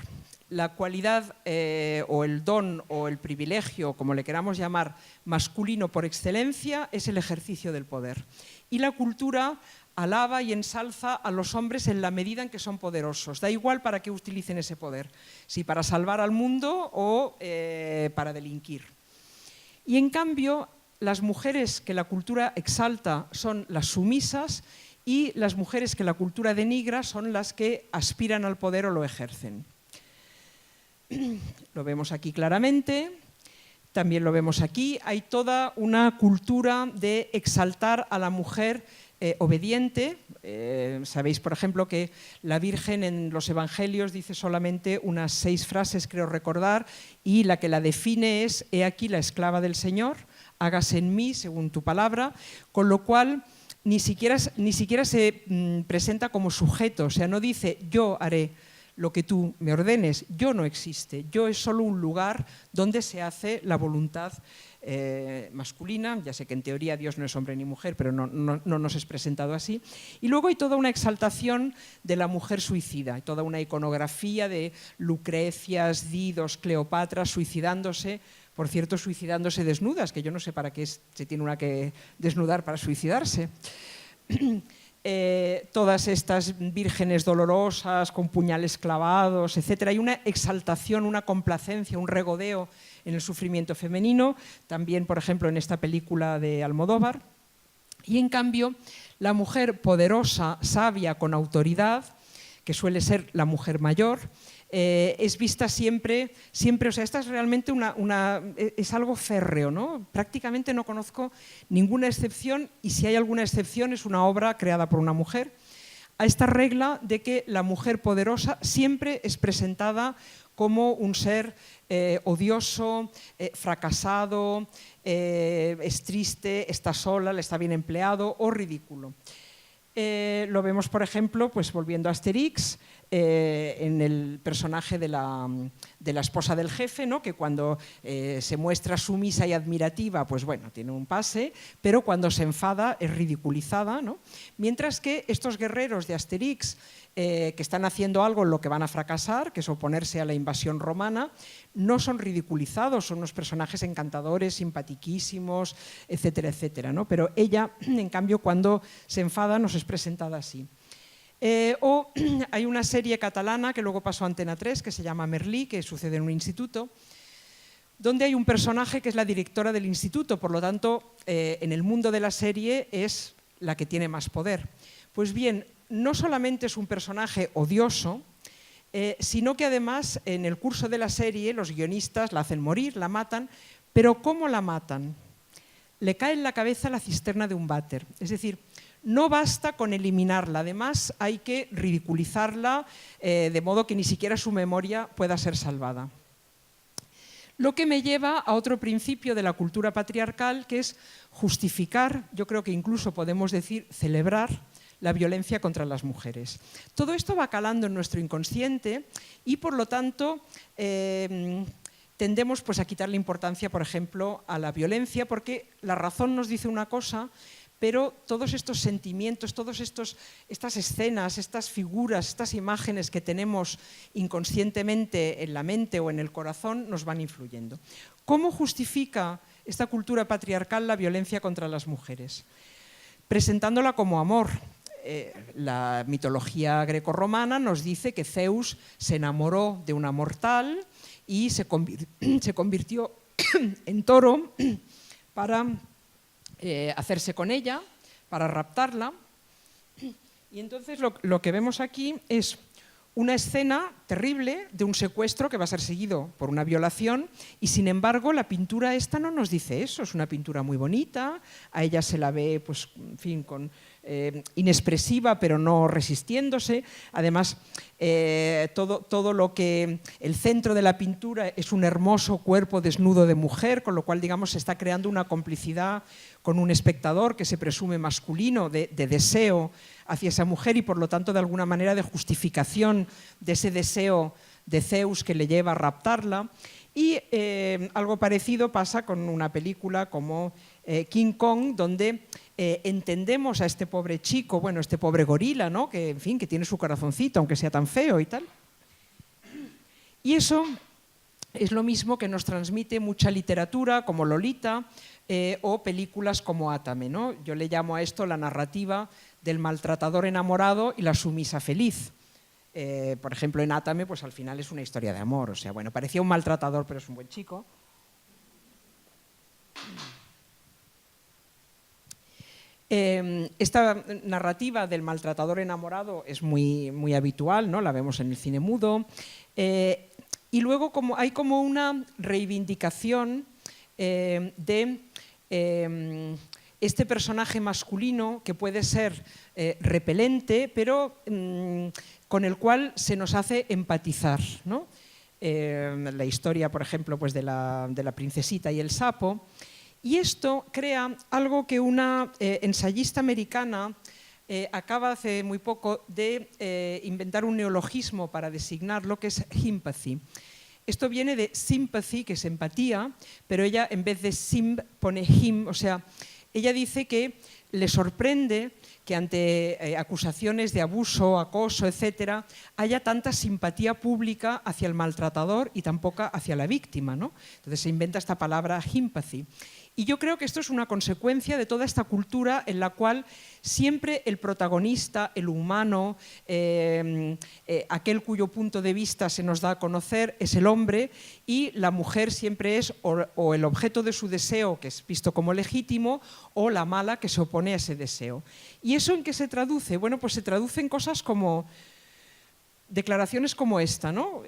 La cualidad o el don o el privilegio, como le queramos llamar, masculino por excelencia, es el ejercicio del poder. Y la cultura alaba y ensalza a los hombres en la medida en que son poderosos. Da igual para qué utilicen ese poder, si para salvar al mundo o para delinquir. Y en cambio, las mujeres que la cultura exalta son las sumisas y las mujeres que la cultura denigra son las que aspiran al poder o lo ejercen. Lo vemos aquí claramente, también lo vemos aquí. Hay toda una cultura de exaltar a la mujer obediente. Sabéis, por ejemplo, que la Virgen en los Evangelios dice solamente unas 6 frases, creo recordar, y la que la define es: «He aquí la esclava del Señor, hágase en mí según tu palabra», con lo cual ni siquiera se presenta como sujeto, o sea, no dice «yo haré lo que tú me ordenes», yo no existe, yo es solo un lugar donde se hace la voluntad masculina. Ya sé que en teoría Dios no es hombre ni mujer, pero no nos es presentado así. Y luego hay toda una exaltación de la mujer suicida, hay toda una iconografía de Lucrecias, Didos, Cleopatras suicidándose, por cierto, suicidándose desnudas, que yo no sé para qué se tiene una que desnudar para suicidarse. Todas estas vírgenes dolorosas con puñales clavados, etc. Hay una exaltación, una complacencia, un regodeo en el sufrimiento femenino, también, por ejemplo, en esta película de Almodóvar. Y en cambio, la mujer poderosa, sabia, con autoridad, que suele ser la mujer mayor, es vista siempre, o sea, esta es realmente es algo férreo, ¿no? Prácticamente no conozco ninguna excepción, y si hay alguna excepción es una obra creada por una mujer, a esta regla de que la mujer poderosa siempre es presentada como un ser odioso, fracasado, es triste, está sola, le está bien empleado o ridículo. Lo vemos, por ejemplo, pues volviendo a Asterix, en el personaje de la esposa del jefe, ¿no? Que cuando se muestra sumisa y admirativa, pues bueno, tiene un pase, pero cuando se enfada es ridiculizada, ¿no? Mientras que estos guerreros de Asterix, que están haciendo algo en lo que van a fracasar, que es oponerse a la invasión romana, no son ridiculizados, son unos personajes encantadores, simpatiquísimos, etcétera, etcétera, ¿no? Pero ella, en cambio, cuando se enfada, nos es presentada así. O hay una serie catalana que luego pasó a Antena 3, que se llama Merlí, que sucede en un instituto, donde hay un personaje que es la directora del instituto, por lo tanto, en el mundo de la serie es la que tiene más poder. Pues bien, no solamente es un personaje odioso, sino que además en el curso de la serie los guionistas la hacen morir, la matan, pero ¿cómo la matan? Le cae en la cabeza la cisterna de un váter, es decir, no basta con eliminarla, además hay que ridiculizarla de modo que ni siquiera su memoria pueda ser salvada. Lo que me lleva a otro principio de la cultura patriarcal, que es justificar, yo creo que incluso podemos decir celebrar, la violencia contra las mujeres. Todo esto va calando en nuestro inconsciente y, por lo tanto, tendemos pues, a quitarle importancia, por ejemplo, a la violencia, porque la razón nos dice una cosa, pero todos estos sentimientos, todas estas escenas, estas figuras, estas imágenes que tenemos inconscientemente en la mente o en el corazón nos van influyendo. ¿Cómo justifica esta cultura patriarcal la violencia contra las mujeres? Presentándola como amor. La mitología grecorromana nos dice que Zeus se enamoró de una mortal y se convirtió en toro para hacerse con ella, para raptarla. Y entonces lo que vemos aquí es una escena terrible de un secuestro que va a ser seguido por una violación y, sin embargo, la pintura esta no nos dice eso. Es una pintura muy bonita, a ella se la ve, pues, en fin, inexpresiva, pero no resistiéndose. Además, todo lo que el centro de la pintura es un hermoso cuerpo desnudo de mujer, con lo cual, digamos, se está creando una complicidad con un espectador que se presume masculino, de deseo hacia esa mujer y, por lo tanto, de alguna manera de justificación de ese deseo de Zeus que le lleva a raptarla. Y algo parecido pasa con una película como King Kong, donde entendemos a este pobre chico, bueno, este pobre gorila, ¿no? Que, en fin, que tiene su corazoncito, aunque sea tan feo y tal. Y eso es lo mismo que nos transmite mucha literatura como Lolita o películas como Átame, ¿no? Yo le llamo a esto la narrativa del maltratador enamorado y la sumisa feliz. Por ejemplo, en Átame, pues al final es una historia de amor. O sea, bueno, parecía un maltratador, pero es un buen chico. Esta narrativa del maltratador enamorado es muy habitual, ¿no? La vemos en el cine mudo. Y luego hay como una reivindicación de este personaje masculino que puede ser repelente, pero con el cual se nos hace empatizar, ¿no? La historia, por ejemplo, pues de la princesita y el sapo. Y esto crea algo que una ensayista americana acaba hace muy poco de inventar un neologismo para designar lo que es empathy. Esto viene de sympathy, que es empatía, pero ella en vez de sim pone him, o sea, ella dice que le sorprende que ante acusaciones de abuso, acoso, etcétera, haya tanta simpatía pública hacia el maltratador y tan poca hacia la víctima, ¿no? Entonces se inventa esta palabra empathy. Y yo creo que esto es una consecuencia de toda esta cultura en la cual siempre el protagonista, el humano, aquel cuyo punto de vista se nos da a conocer es el hombre y la mujer siempre es o el objeto de su deseo, que es visto como legítimo, o la mala que se opone a ese deseo. ¿Y eso en qué se traduce? Bueno, pues se traduce en cosas como declaraciones como esta, ¿no?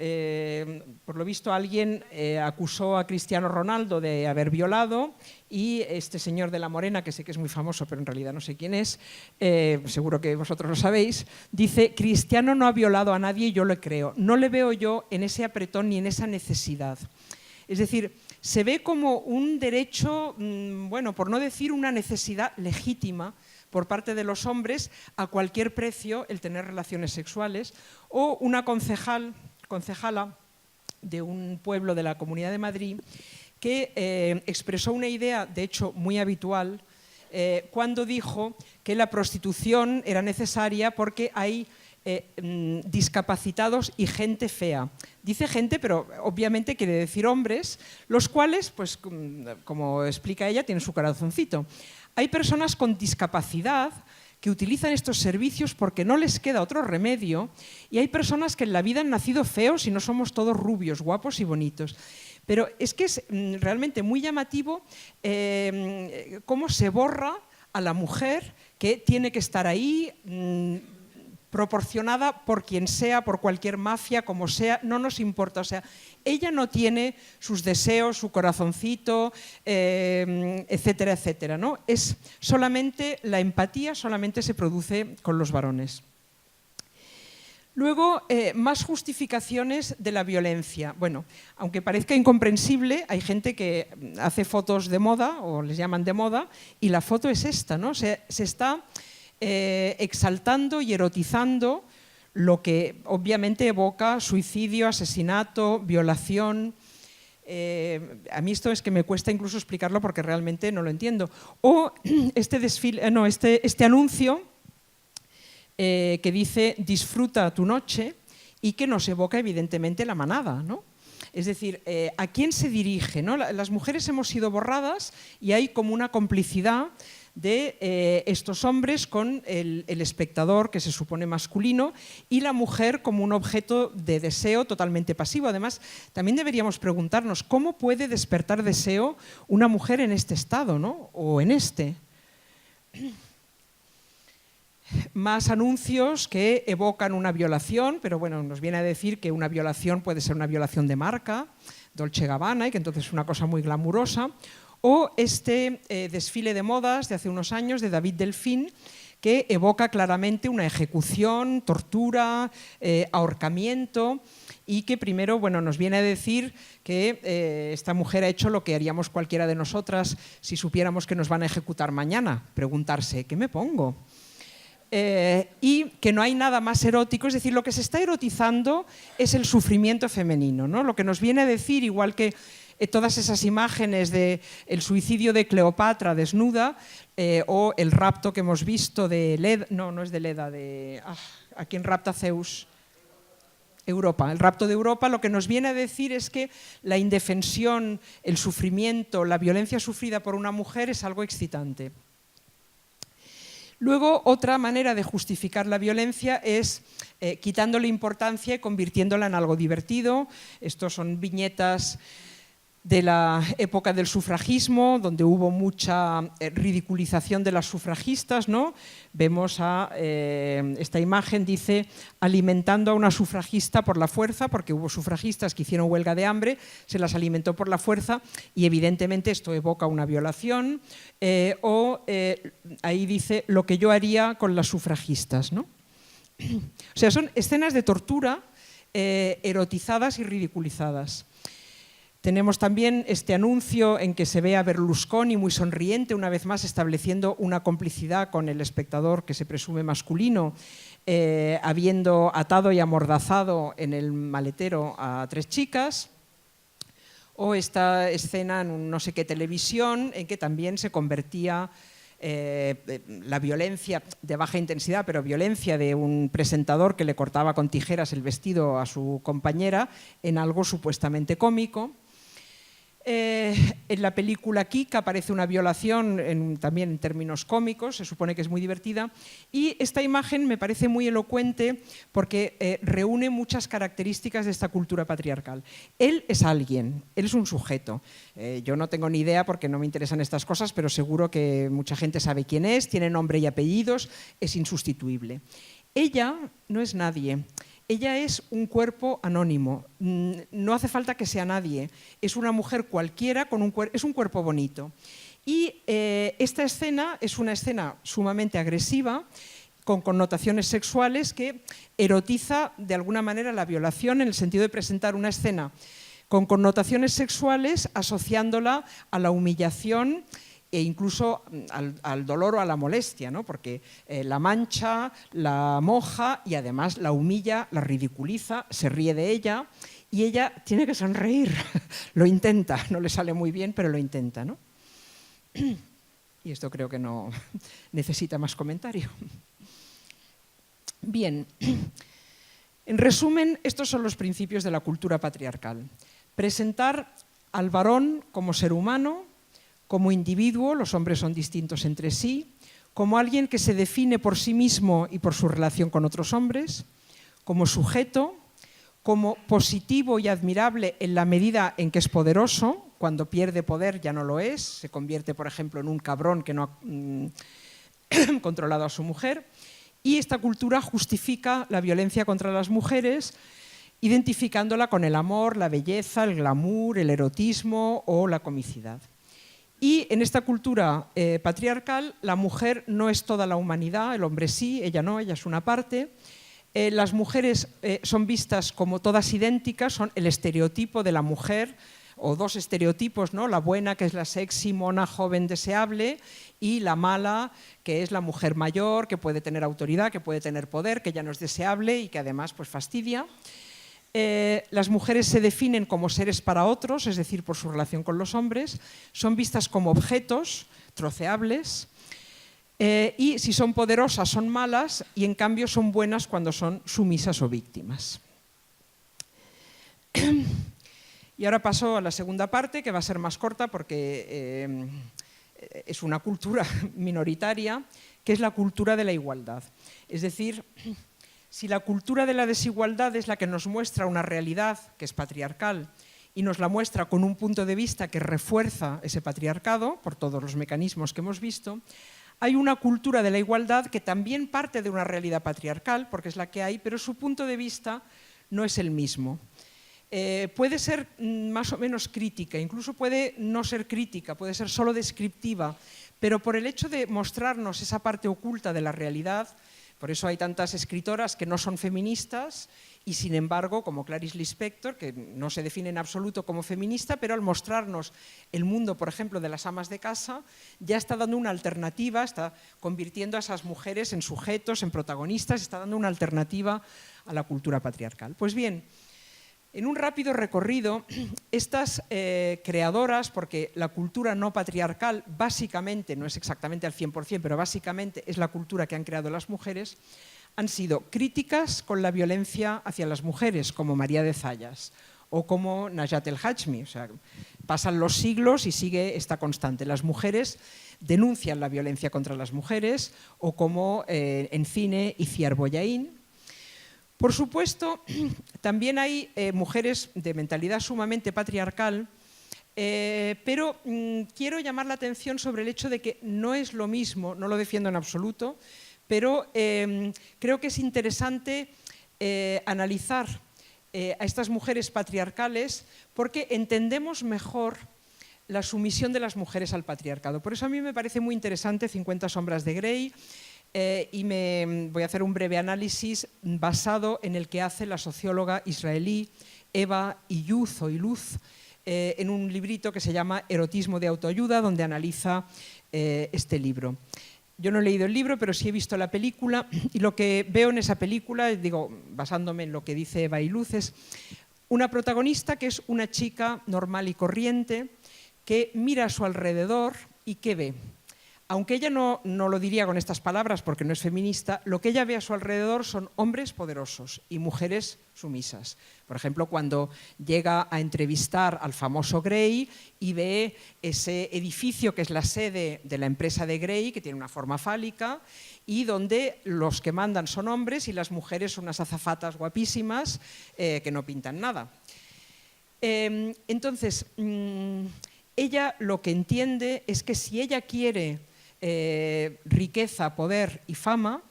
Por lo visto alguien acusó a Cristiano Ronaldo de haber violado y este señor de la Morena, que sé que es muy famoso pero en realidad no sé quién es, seguro que vosotros lo sabéis, dice: Cristiano no ha violado a nadie y yo le creo, no le veo yo en ese apretón ni en esa necesidad. Es decir, se ve como un derecho, bueno, por no decir una necesidad legítima por parte de los hombres a cualquier precio el tener relaciones sexuales, o una concejala de un pueblo de la Comunidad de Madrid que expresó una idea, de hecho muy habitual, cuando dijo que la prostitución era necesaria porque hay discapacitados y gente fea. Dice gente, pero obviamente quiere decir hombres, los cuales, pues como explica ella, tienen su corazoncito. Hay personas con discapacidad que utilizan estos servicios porque no les queda otro remedio, y hay personas que en la vida han nacido feos y no somos todos rubios, guapos y bonitos. Pero es que es realmente muy llamativo cómo se borra a la mujer que tiene que estar ahí, proporcionada por quien sea, por cualquier mafia, como sea, no nos importa. O sea, ella no tiene sus deseos, su corazoncito, etcétera, etcétera, ¿no? Es solamente la empatía, solamente se produce con los varones. Luego, más justificaciones de la violencia. Bueno, aunque parezca incomprensible, hay gente que hace fotos de moda, o les llaman de moda, y la foto es esta, ¿no? Se está exaltando y erotizando lo que obviamente evoca suicidio, asesinato, violación. A mí esto es que me cuesta incluso explicarlo porque realmente no lo entiendo. O este desfile, no, este anuncio que dice disfruta tu noche y que nos evoca evidentemente la manada, ¿no? Es decir, ¿a quién se dirige, ¿no? Las mujeres hemos sido borradas y hay como una complicidad de estos hombres con el espectador, que se supone masculino, y la mujer como un objeto de deseo totalmente pasivo. Además, también deberíamos preguntarnos cómo puede despertar deseo una mujer en este estado, ¿no? O en este. Más anuncios que evocan una violación, pero bueno, nos viene a decir que una violación puede ser una violación de marca, Dolce & Gabbana, y que entonces es una cosa muy glamurosa. O este desfile de modas de hace unos años de David Delfín, que evoca claramente una ejecución, tortura, ahorcamiento, y que primero nos viene a decir que esta mujer ha hecho lo que haríamos cualquiera de nosotras si supiéramos que nos van a ejecutar mañana, preguntarse, ¿qué me pongo? Y que no hay nada más erótico, es decir, lo que se está erotizando es el sufrimiento femenino, ¿no? Lo que nos viene a decir, igual que todas esas imágenes del suicidio de Cleopatra desnuda o el rapto que hemos visto de Leda, no es de Leda, ¿a quién rapta Zeus? Europa. El rapto de Europa lo que nos viene a decir es que la indefensión, el sufrimiento, la violencia sufrida por una mujer es algo excitante. Luego, otra manera de justificar la violencia es quitándole importancia y convirtiéndola en algo divertido. Estos son viñetas de la época del sufragismo, donde hubo mucha ridiculización de las sufragistas, ¿no? Vemos esta imagen, dice, alimentando a una sufragista por la fuerza, porque hubo sufragistas que hicieron huelga de hambre, se las alimentó por la fuerza y evidentemente esto evoca una violación, ahí dice lo que yo haría con las sufragistas, ¿no? O sea, son escenas de tortura erotizadas y ridiculizadas. Tenemos también este anuncio en que se ve a Berlusconi muy sonriente, una vez más estableciendo una complicidad con el espectador que se presume masculino, habiendo atado y amordazado en el maletero a 3 chicas. O esta escena en un no sé qué televisión en que también se convertía la violencia de baja intensidad, pero violencia de un presentador que le cortaba con tijeras el vestido a su compañera en algo supuestamente cómico. En la película Kika aparece una violación también en términos cómicos, se supone que es muy divertida, y esta imagen me parece muy elocuente porque reúne muchas características de esta cultura patriarcal. Él es alguien, él es un sujeto. Yo no tengo ni idea porque no me interesan estas cosas, pero seguro que mucha gente sabe quién es, tiene nombre y apellidos, es insustituible. Ella no es nadie. Ella es un cuerpo anónimo, no hace falta que sea nadie, es una mujer cualquiera, es un cuerpo bonito. Y esta escena es una escena sumamente agresiva, con connotaciones sexuales, que erotiza de alguna manera la violación en el sentido de presentar una escena con connotaciones sexuales asociándola a la humillación e incluso al dolor o a la molestia, ¿no? Porque la mancha, la moja y además la humilla, la ridiculiza, se ríe de ella y ella tiene que sonreír, lo intenta, no le sale muy bien, pero lo intenta, ¿no? Y esto creo que no necesita más comentario. Bien, en resumen, estos son los principios de la cultura patriarcal. Presentar al varón como ser humano, como individuo, los hombres son distintos entre sí, como alguien que se define por sí mismo y por su relación con otros hombres, como sujeto, como positivo y admirable en la medida en que es poderoso, cuando pierde poder ya no lo es, se convierte, por ejemplo, en un cabrón que no ha controlado a su mujer, y esta cultura justifica la violencia contra las mujeres, identificándola con el amor, la belleza, el glamour, el erotismo o la comicidad. Y en esta cultura patriarcal, la mujer no es toda la humanidad, el hombre sí, ella no, ella es una parte. Las mujeres son vistas como todas idénticas, son el estereotipo de la mujer, o dos estereotipos, ¿no? La buena, que es la sexy, mona, joven, deseable, y la mala, que es la mujer mayor, que puede tener autoridad, que puede tener poder, que ya no es deseable y que además pues, fastidia. las mujeres se definen como seres para otros, es decir, por su relación con los hombres, son vistas como objetos troceables, y si son poderosas son malas y en cambio son buenas cuando son sumisas o víctimas. Y ahora paso a la segunda parte, que va a ser más corta porque es una cultura minoritaria, que es la cultura de la igualdad. Es decir, si la cultura de la desigualdad es la que nos muestra una realidad que es patriarcal y nos la muestra con un punto de vista que refuerza ese patriarcado, por todos los mecanismos que hemos visto, hay una cultura de la igualdad que también parte de una realidad patriarcal, porque es la que hay, pero su punto de vista no es el mismo. Puede ser más o menos crítica, incluso puede no ser crítica, puede ser solo descriptiva, pero por el hecho de mostrarnos esa parte oculta de la realidad, por eso hay tantas escritoras que no son feministas y sin embargo, como Clarice Lispector, que no se define en absoluto como feminista, pero al mostrarnos el mundo, por ejemplo, de las amas de casa, ya está dando una alternativa, está convirtiendo a esas mujeres en sujetos, en protagonistas, está dando una alternativa a la cultura patriarcal. Pues bien, en un rápido recorrido, estas creadoras, porque la cultura no patriarcal básicamente, no es exactamente al 100%, pero básicamente es la cultura que han creado las mujeres, han sido críticas con la violencia hacia las mujeres, como María de Zayas o como Najat El-Hajmi. O sea, pasan los siglos y sigue esta constante. Las mujeres denuncian la violencia contra las mujeres, o como en cine Itziar Boyain. Por supuesto, también hay mujeres de mentalidad sumamente patriarcal, pero quiero llamar la atención sobre el hecho de que no es lo mismo, no lo defiendo en absoluto, pero creo que es interesante analizar a estas mujeres patriarcales porque entendemos mejor la sumisión de las mujeres al patriarcado. Por eso a mí me parece muy interesante 50 sombras de Grey, y voy a hacer un breve análisis basado en el que hace la socióloga israelí Eva Iluz en un librito que se llama Erotismo de autoayuda, donde analiza este libro. Yo no he leído el libro, pero sí he visto la película, y lo que veo en esa película, digo, basándome en lo que dice Eva Iluz, es una protagonista que es una chica normal y corriente que mira a su alrededor y ¿qué ve? Aunque ella no lo diría con estas palabras porque no es feminista, lo que ella ve a su alrededor son hombres poderosos y mujeres sumisas. Por ejemplo, cuando llega a entrevistar al famoso Grey y ve ese edificio que es la sede de la empresa de Grey, que tiene una forma fálica, y donde los que mandan son hombres y las mujeres son unas azafatas guapísimas que no pintan nada. Entonces, ella lo que entiende es que si ella quiere riqueza, poder y fama,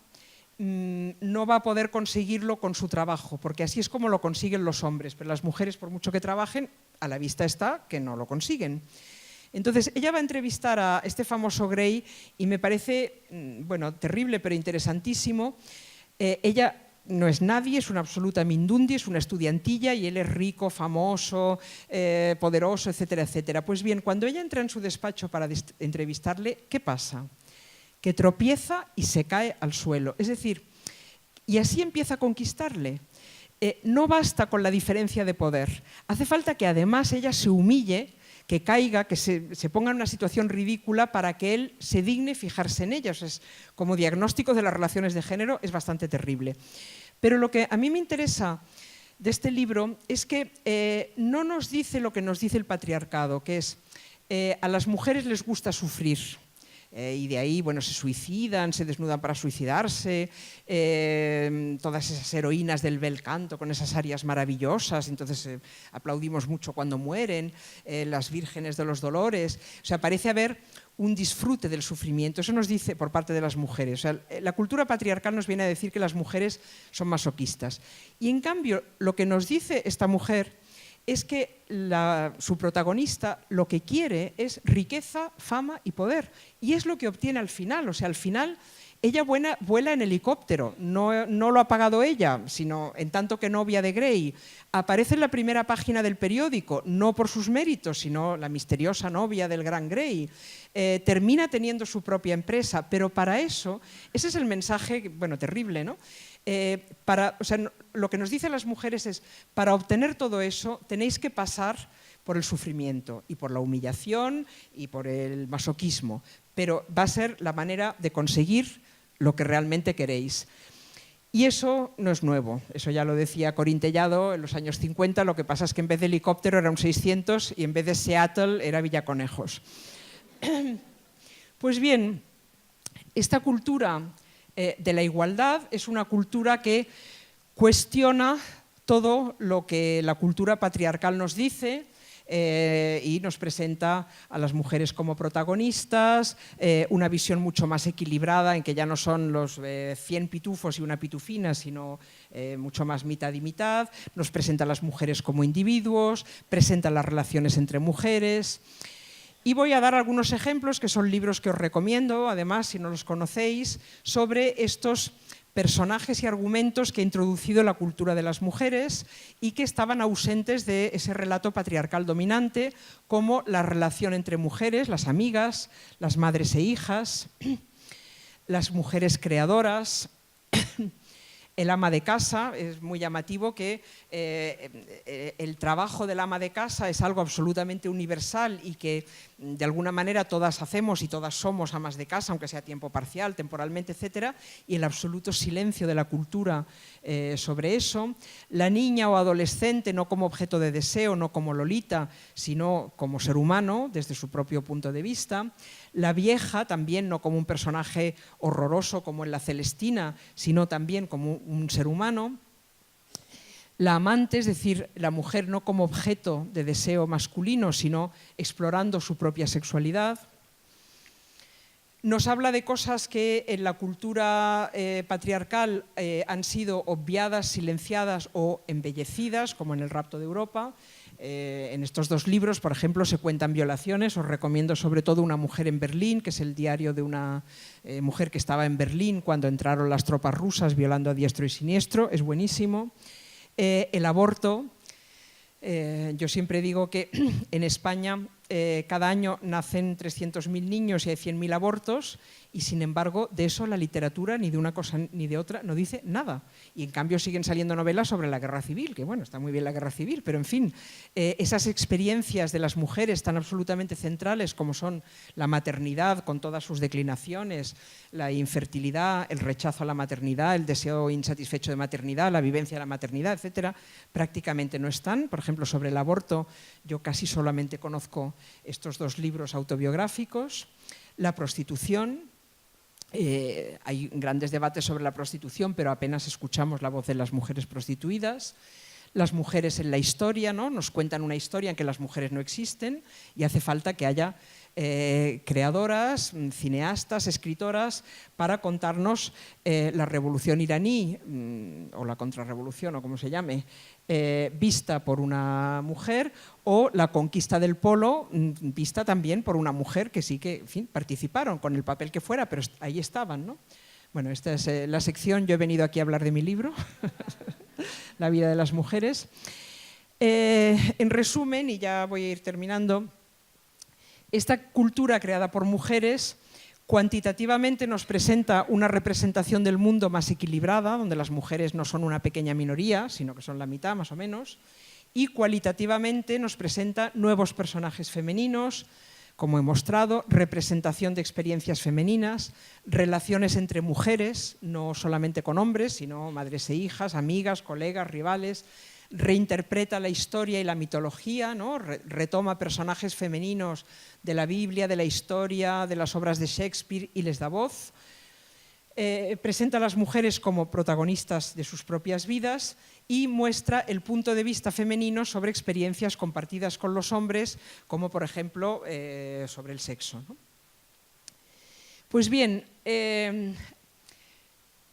no va a poder conseguirlo con su trabajo, porque así es como lo consiguen los hombres, pero las mujeres, por mucho que trabajen, a la vista está que no lo consiguen. Entonces, ella va a entrevistar a este famoso Grey y me parece, bueno, terrible, pero interesantísimo. Ella no es nadie, es una absoluta mindundi, es una estudiantilla y él es rico, famoso, poderoso, etcétera, etcétera. Pues bien, cuando ella entra en su despacho para entrevistarle, ¿qué pasa? Que tropieza y se cae al suelo. Es decir, y así empieza a conquistarle. No basta con la diferencia de poder. Hace falta que además ella se humille, que caiga, que se ponga en una situación ridícula para que él se digne fijarse en ella. O sea, como diagnóstico de las relaciones de género es bastante terrible. Pero lo que a mí me interesa de este libro es que no nos dice lo que nos dice el patriarcado, que es a las mujeres les gusta sufrir. Y de ahí, bueno, se suicidan, se desnudan para suicidarse, todas esas heroínas del bel canto con esas arias maravillosas, entonces aplaudimos mucho cuando mueren, las vírgenes de los dolores, o sea, parece haber un disfrute del sufrimiento, eso nos dice por parte de las mujeres. O sea, la cultura patriarcal nos viene a decir que las mujeres son masoquistas. Y en cambio, lo que nos dice esta mujer es que su protagonista lo que quiere es riqueza, fama y poder. Y es lo que obtiene al final. O sea, al final Ella vuela en helicóptero, no lo ha pagado ella, sino en tanto que novia de Grey. Aparece en la primera página del periódico, no por sus méritos, sino la misteriosa novia del gran Grey. Termina teniendo su propia empresa, pero para eso, ese es el mensaje, bueno, terrible, ¿no? Lo que nos dicen las mujeres es, para obtener todo eso tenéis que pasar por el sufrimiento y por la humillación y por el masoquismo, pero va a ser la manera de conseguir lo que realmente queréis. Y eso no es nuevo, eso ya lo decía Corín Tellado en los años 50, lo que pasa es que en vez de helicóptero era un 600 y en vez de Seattle era Villaconejos. Pues bien, esta cultura de la igualdad es una cultura que cuestiona todo lo que la cultura patriarcal nos dice, y nos presenta a las mujeres como protagonistas, una visión mucho más equilibrada en que ya no son los 100 pitufos y una pitufina, sino mucho más mitad y mitad, nos presenta a las mujeres como individuos, presenta las relaciones entre mujeres. Y voy a dar algunos ejemplos, que son libros que os recomiendo, además, si no los conocéis, sobre estos personajes y argumentos que ha introducido la cultura de las mujeres y que estaban ausentes de ese relato patriarcal dominante, como la relación entre mujeres, las amigas, las madres e hijas, las mujeres creadoras, el ama de casa. Es muy llamativo que el trabajo del ama de casa es algo absolutamente universal y que de alguna manera todas hacemos y todas somos amas de casa, aunque sea a tiempo parcial, temporalmente, etcétera, y el absoluto silencio de la cultura sobre eso. La niña o adolescente no como objeto de deseo, no como Lolita, sino como ser humano desde su propio punto de vista. La vieja también no como un personaje horroroso como en La Celestina, sino también como un ser humano. La amante, es decir, la mujer no como objeto de deseo masculino, sino explorando su propia sexualidad. Nos habla de cosas que en la cultura patriarcal han sido obviadas, silenciadas o embellecidas, como en El rapto de Europa. En estos dos libros, por ejemplo, se cuentan violaciones. Os recomiendo sobre todo Una mujer en Berlín, que es el diario de una mujer que estaba en Berlín cuando entraron las tropas rusas violando a diestro y siniestro. Es buenísimo. El aborto. Yo siempre digo que en España cada año nacen 300.000 niños y hay 100.000 abortos, y sin embargo de eso la literatura ni de una cosa ni de otra no dice nada. Y en cambio siguen saliendo novelas sobre la guerra civil, que bueno, está muy bien la guerra civil, pero en fin, esas experiencias de las mujeres tan absolutamente centrales como son la maternidad con todas sus declinaciones, la infertilidad, el rechazo a la maternidad, el deseo insatisfecho de maternidad, la vivencia de la maternidad, etcétera, prácticamente no están. Por ejemplo, sobre el aborto yo casi solamente conozco estos dos libros autobiográficos. La prostitución. Hay grandes debates sobre la prostitución, pero apenas escuchamos la voz de las mujeres prostituidas. Las mujeres en la historia, ¿no? Nos cuentan una historia en que las mujeres no existen y hace falta que haya creadoras, cineastas, escritoras para contarnos la revolución iraní o la contrarrevolución o como se llame, vista por una mujer, o la conquista del Polo vista también por una mujer que sí que, en fin, participaron con el papel que fuera, pero ahí estaban, ¿no? Bueno, esta es la sección. Yo he venido aquí a hablar de mi libro, La vida de las mujeres. En resumen, y ya voy a ir terminando, esta cultura creada por mujeres cuantitativamente nos presenta una representación del mundo más equilibrada, donde las mujeres no son una pequeña minoría, sino que son la mitad más o menos, y cualitativamente nos presenta nuevos personajes femeninos, como he mostrado, representación de experiencias femeninas, relaciones entre mujeres, no solamente con hombres, sino madres e hijas, amigas, colegas, rivales. Reinterpreta la historia y la mitología, ¿no? Retoma personajes femeninos de la Biblia, de la historia, de las obras de Shakespeare y les da voz. Presenta a las mujeres como protagonistas de sus propias vidas y muestra el punto de vista femenino sobre experiencias compartidas con los hombres, como por ejemplo sobre el sexo, ¿no? Pues bien,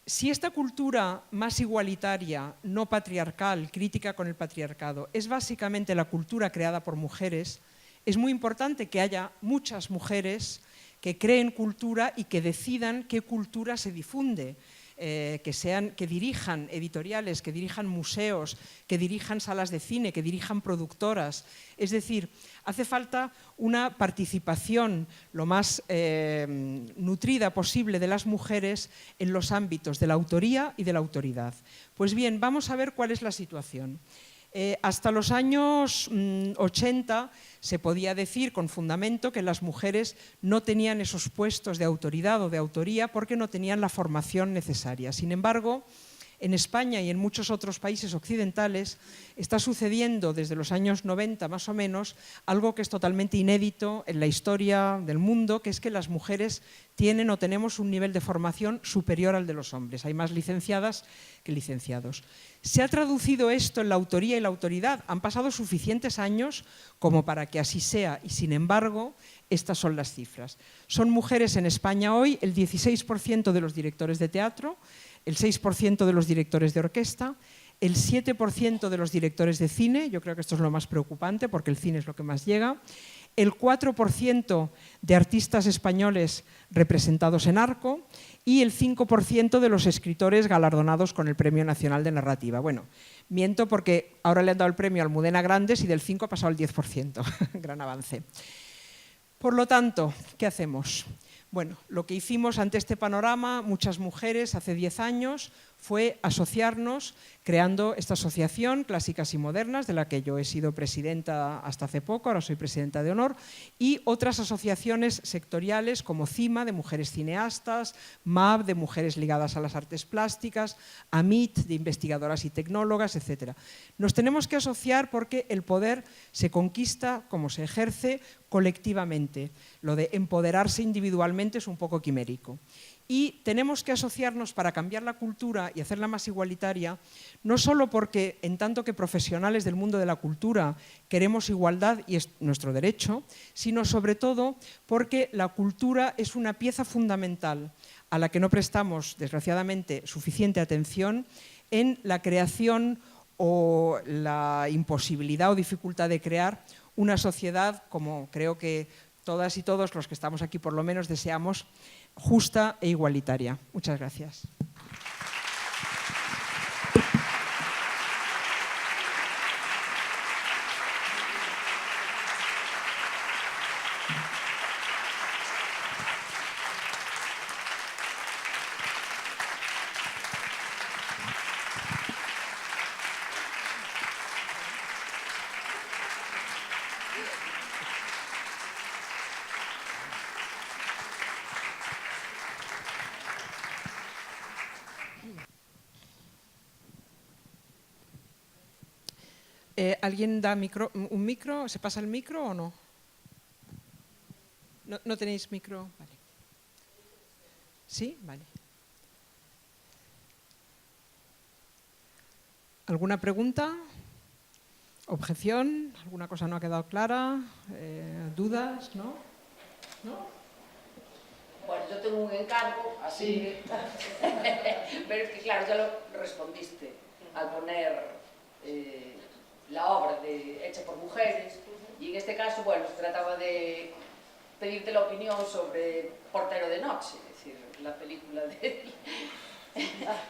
si esta cultura más igualitaria, no patriarcal, crítica con el patriarcado, es básicamente la cultura creada por mujeres, es muy importante que haya muchas mujeres que creen cultura y que decidan qué cultura se difunde. Que dirijan editoriales, que dirijan museos, que dirijan salas de cine, que dirijan productoras. Es decir, hace falta una participación lo más nutrida posible de las mujeres en los ámbitos de la autoría y de la autoridad. Pues bien, vamos a ver cuál es la situación. Hasta los años 80 se podía decir con fundamento que las mujeres no tenían esos puestos de autoridad o de autoría porque no tenían la formación necesaria. Sin embargo, en España y en muchos otros países occidentales está sucediendo desde los años 90 más o menos algo que es totalmente inédito en la historia del mundo, que es que las mujeres tienen o tenemos un nivel de formación superior al de los hombres. Hay más licenciadas que licenciados. ¿Se ha traducido esto en la autoría y la autoridad? Han pasado suficientes años como para que así sea y, sin embargo, estas son las cifras. Son mujeres en España hoy el 16% de los directores de teatro, el 6% de los directores de orquesta, el 7% de los directores de cine, yo creo que esto es lo más preocupante porque el cine es lo que más llega, el 4% de artistas españoles representados en Arco y el 5% de los escritores galardonados con el Premio Nacional de Narrativa. Bueno, miento porque ahora le han dado el premio a Almudena Grandes y del 5% ha pasado al 10%, gran avance. Por lo tanto, ¿qué hacemos? Bueno, lo que hicimos ante este panorama, muchas mujeres, hace 10 años, fue asociarnos creando esta asociación Clásicas y Modernas, de la que yo he sido presidenta hasta hace poco, ahora soy presidenta de honor, y otras asociaciones sectoriales como CIMA, de mujeres cineastas, MAB, de mujeres ligadas a las artes plásticas, AMIT, de investigadoras y tecnólogas, etc. Nos tenemos que asociar porque el poder se conquista, como se ejerce, colectivamente. Lo de empoderarse individualmente es un poco quimérico. Y tenemos que asociarnos para cambiar la cultura y hacerla más igualitaria, no solo porque, en tanto que profesionales del mundo de la cultura, queremos igualdad y es nuestro derecho, sino sobre todo porque la cultura es una pieza fundamental a la que no prestamos, desgraciadamente, suficiente atención en la creación o la imposibilidad o dificultad de crear una sociedad, como creo que todas y todos los que estamos aquí por lo menos deseamos, justa e igualitaria. Muchas gracias. ¿Alguien da un micro? ¿Se pasa el micro o no? ¿No tenéis micro? Vale. ¿Sí? Vale. ¿Alguna pregunta? ¿Objeción? ¿Alguna cosa no ha quedado clara? ¿Dudas? ¿No? ¿No? Bueno, yo tengo un encargo, así que... Pero es que, claro, ya lo respondiste al poner la obra hecha por mujeres, y en este caso, bueno, se trataba de pedirte la opinión sobre Portero de Noche, es decir, la película de...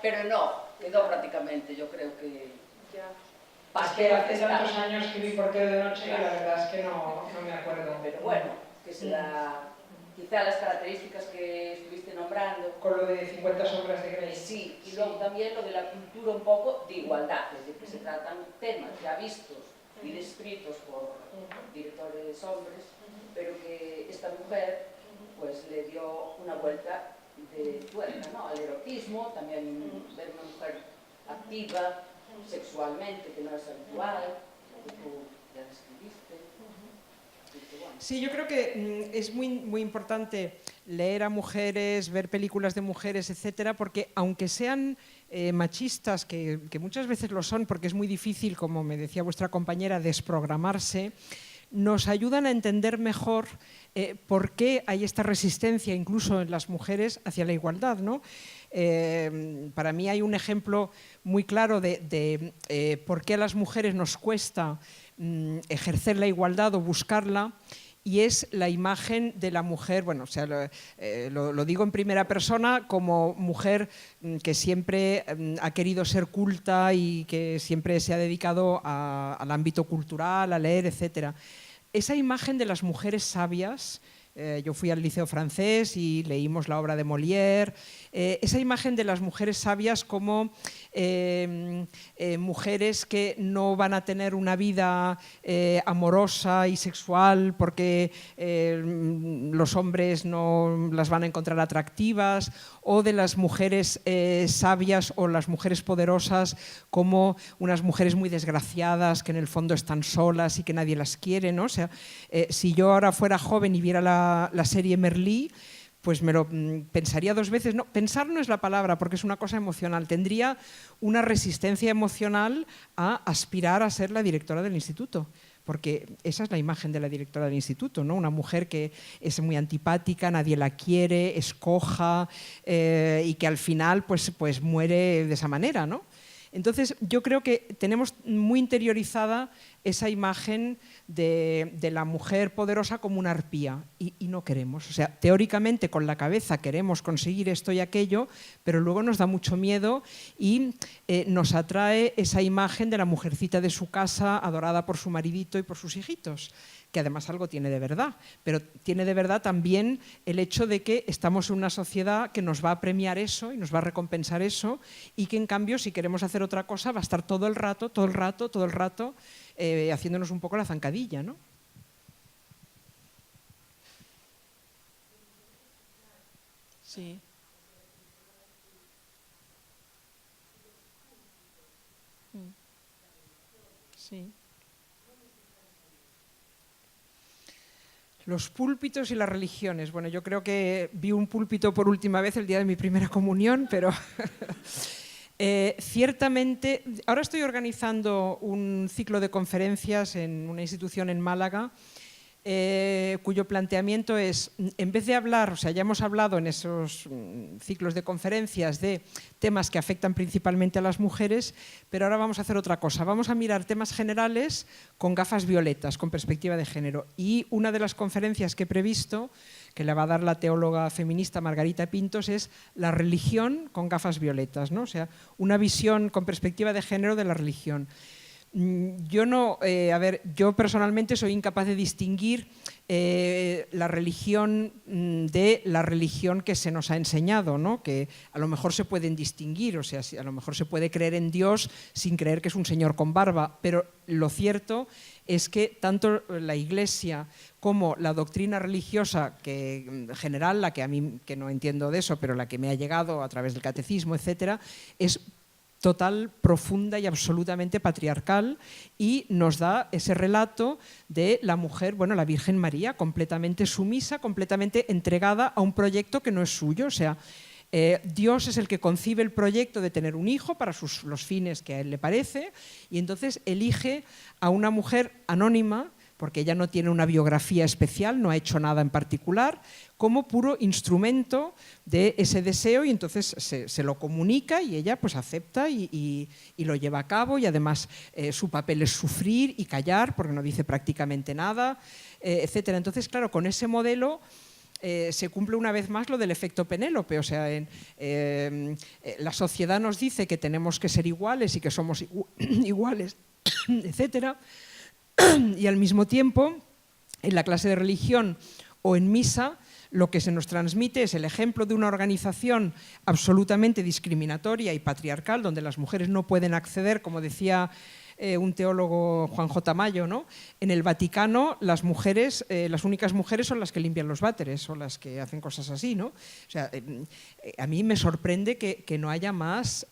Pero no, quedó prácticamente, yo creo que... Es que hace tantos años que vi Portero de Noche que la verdad es que no me acuerdo. Pero bueno, que será... Quizá las características que estuviste nombrando. Con lo de 50 sombras de Grey. Sí, y luego también lo de la cultura un poco de igualdad, es decir, que se tratan temas ya vistos y descritos por directores hombres, pero que esta mujer pues le dio una vuelta de tuerca, ¿no? Al erotismo, también ver una mujer activa sexualmente, que no es habitual, que tú ya describiste. Sí, yo creo que es muy importante leer a mujeres, ver películas de mujeres, etcétera, porque aunque sean machistas, que muchas veces lo son, porque es muy difícil, como me decía vuestra compañera, desprogramarse, nos ayudan a entender mejor por qué hay esta resistencia, incluso en las mujeres, hacia la igualdad, ¿no? Para mí hay un ejemplo muy claro de por qué a las mujeres nos cuesta ejercer la igualdad o buscarla, y es la imagen de la mujer, bueno, o sea, lo digo en primera persona como mujer que siempre ha querido ser culta y que siempre se ha dedicado al ámbito cultural, a leer, etc. Esa imagen de las mujeres sabias, yo fui al Liceo Francés y leímos la obra de Molière, esa imagen de las mujeres sabias como mujeres que no van a tener una vida amorosa y sexual porque los hombres no las van a encontrar atractivas, o de las mujeres sabias o las mujeres poderosas como unas mujeres muy desgraciadas que en el fondo están solas y que nadie las quiere, ¿no? O sea, si yo ahora fuera joven y viera la serie Merlí, pues me lo pensaría dos veces. No, pensar no es la palabra porque es una cosa emocional. Tendría una resistencia emocional a aspirar a ser la directora del instituto, porque esa es la imagen de la directora del instituto, ¿no? Una mujer que es muy antipática, nadie la quiere, es coja y que al final pues muere de esa manera, ¿no? Entonces, yo creo que tenemos muy interiorizada esa imagen de la mujer poderosa como una arpía y no queremos. O sea, teóricamente con la cabeza queremos conseguir esto y aquello, pero luego nos da mucho miedo y nos atrae esa imagen de la mujercita de su casa adorada por su maridito y por sus hijitos, que además algo tiene de verdad, pero tiene de verdad también el hecho de que estamos en una sociedad que nos va a premiar eso y nos va a recompensar eso, y que en cambio si queremos hacer otra cosa va a estar todo el rato haciéndonos un poco la zancadilla, ¿no? Sí. Sí. Los púlpitos y las religiones. Bueno, yo creo que vi un púlpito por última vez el día de mi primera comunión, pero ciertamente, ahora estoy organizando un ciclo de conferencias en una institución en Málaga, cuyo planteamiento es, en vez de hablar, o sea, ya hemos hablado en esos ciclos de conferencias de temas que afectan principalmente a las mujeres, pero ahora vamos a hacer otra cosa, vamos a mirar temas generales con gafas violetas, con perspectiva de género. Y una de las conferencias que he previsto, que la va a dar la teóloga feminista Margarita Pintos, es la religión con gafas violetas, ¿no? O sea, una visión con perspectiva de género de la religión. Yo personalmente soy incapaz de distinguir la religión de la religión que se nos ha enseñado, ¿no? Que a lo mejor se pueden distinguir, o sea, a lo mejor se puede creer en Dios sin creer que es un señor con barba, pero lo cierto es que tanto la Iglesia como la doctrina religiosa, que en general, la que a mí, que no entiendo de eso, pero la que me ha llegado a través del catecismo, etcétera, es total, profunda y absolutamente patriarcal, y nos da ese relato de la mujer, bueno, la Virgen María, completamente sumisa, completamente entregada a un proyecto que no es suyo. O sea, Dios es el que concibe el proyecto de tener un hijo para los fines que a él le parece, y entonces elige a una mujer anónima, porque ella no tiene una biografía especial, no ha hecho nada en particular, como puro instrumento de ese deseo, y entonces se lo comunica y ella pues acepta y lo lleva a cabo, y además su papel es sufrir y callar porque no dice prácticamente nada, etc. Entonces, claro, con ese modelo se cumple una vez más lo del efecto Penélope. O sea, la sociedad nos dice que tenemos que ser iguales y que somos iguales, etc. Y al mismo tiempo, en la clase de religión o en misa, lo que se nos transmite es el ejemplo de una organización absolutamente discriminatoria y patriarcal, donde las mujeres no pueden acceder, como decía un teólogo, Juan J. Mayo, ¿no? En el Vaticano las mujeres, las únicas mujeres son las que limpian los váteres o las que hacen cosas así, ¿no? O sea, a mí me sorprende que no haya más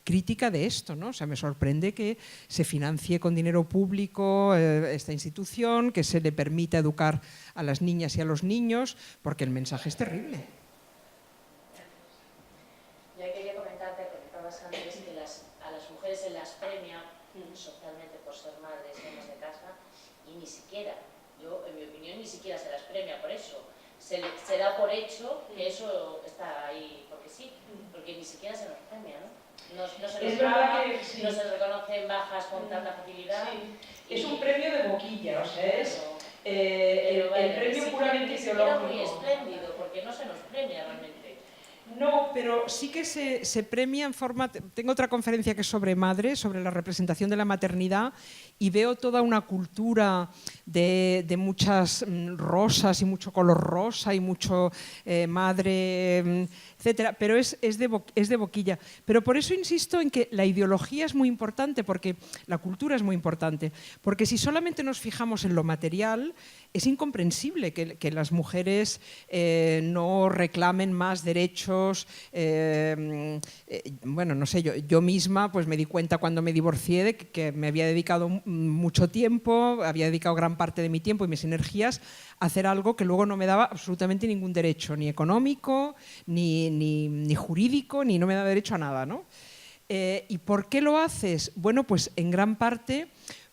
crítica de esto, ¿no? O sea, me sorprende que se financie con dinero público esta institución, que se le permita educar a las niñas y a los niños, porque el mensaje es terrible. Yo quería comentarte, porque estabas antes, que a las mujeres se las premia socialmente por ser madres y amas de casa, y ni siquiera, yo en mi opinión, ni siquiera se las premia por eso. Se da por hecho que eso está ahí porque sí, porque ni siquiera se nos premia, ¿no? No se les paga, sí. No se reconocen bajas con tanta facilidad. Sí. Es un premio de boquilla, o sea, Pero el premio sí, puramente ni siquiera ideológico. muy espléndido, porque no se nos premia realmente. No, pero sí que se premia en forma... Tengo otra conferencia que es sobre madre, sobre la representación de la maternidad, y veo toda una cultura de muchas rosas y mucho color rosa y mucho madre, etcétera, pero es de boquilla. Pero por eso insisto en que la ideología es muy importante, porque la cultura es muy importante, porque si solamente nos fijamos en lo material, es incomprensible que las mujeres no reclamen más derechos. Bueno, no sé, yo misma pues me di cuenta cuando me divorcié de que me había dedicado mucho tiempo, había dedicado gran parte de mi tiempo y mis energías a hacer algo que luego no me daba absolutamente ningún derecho, ni económico, ni jurídico, ni no me daba derecho a nada, ¿no? ¿Y por qué lo haces? Bueno, pues en gran parte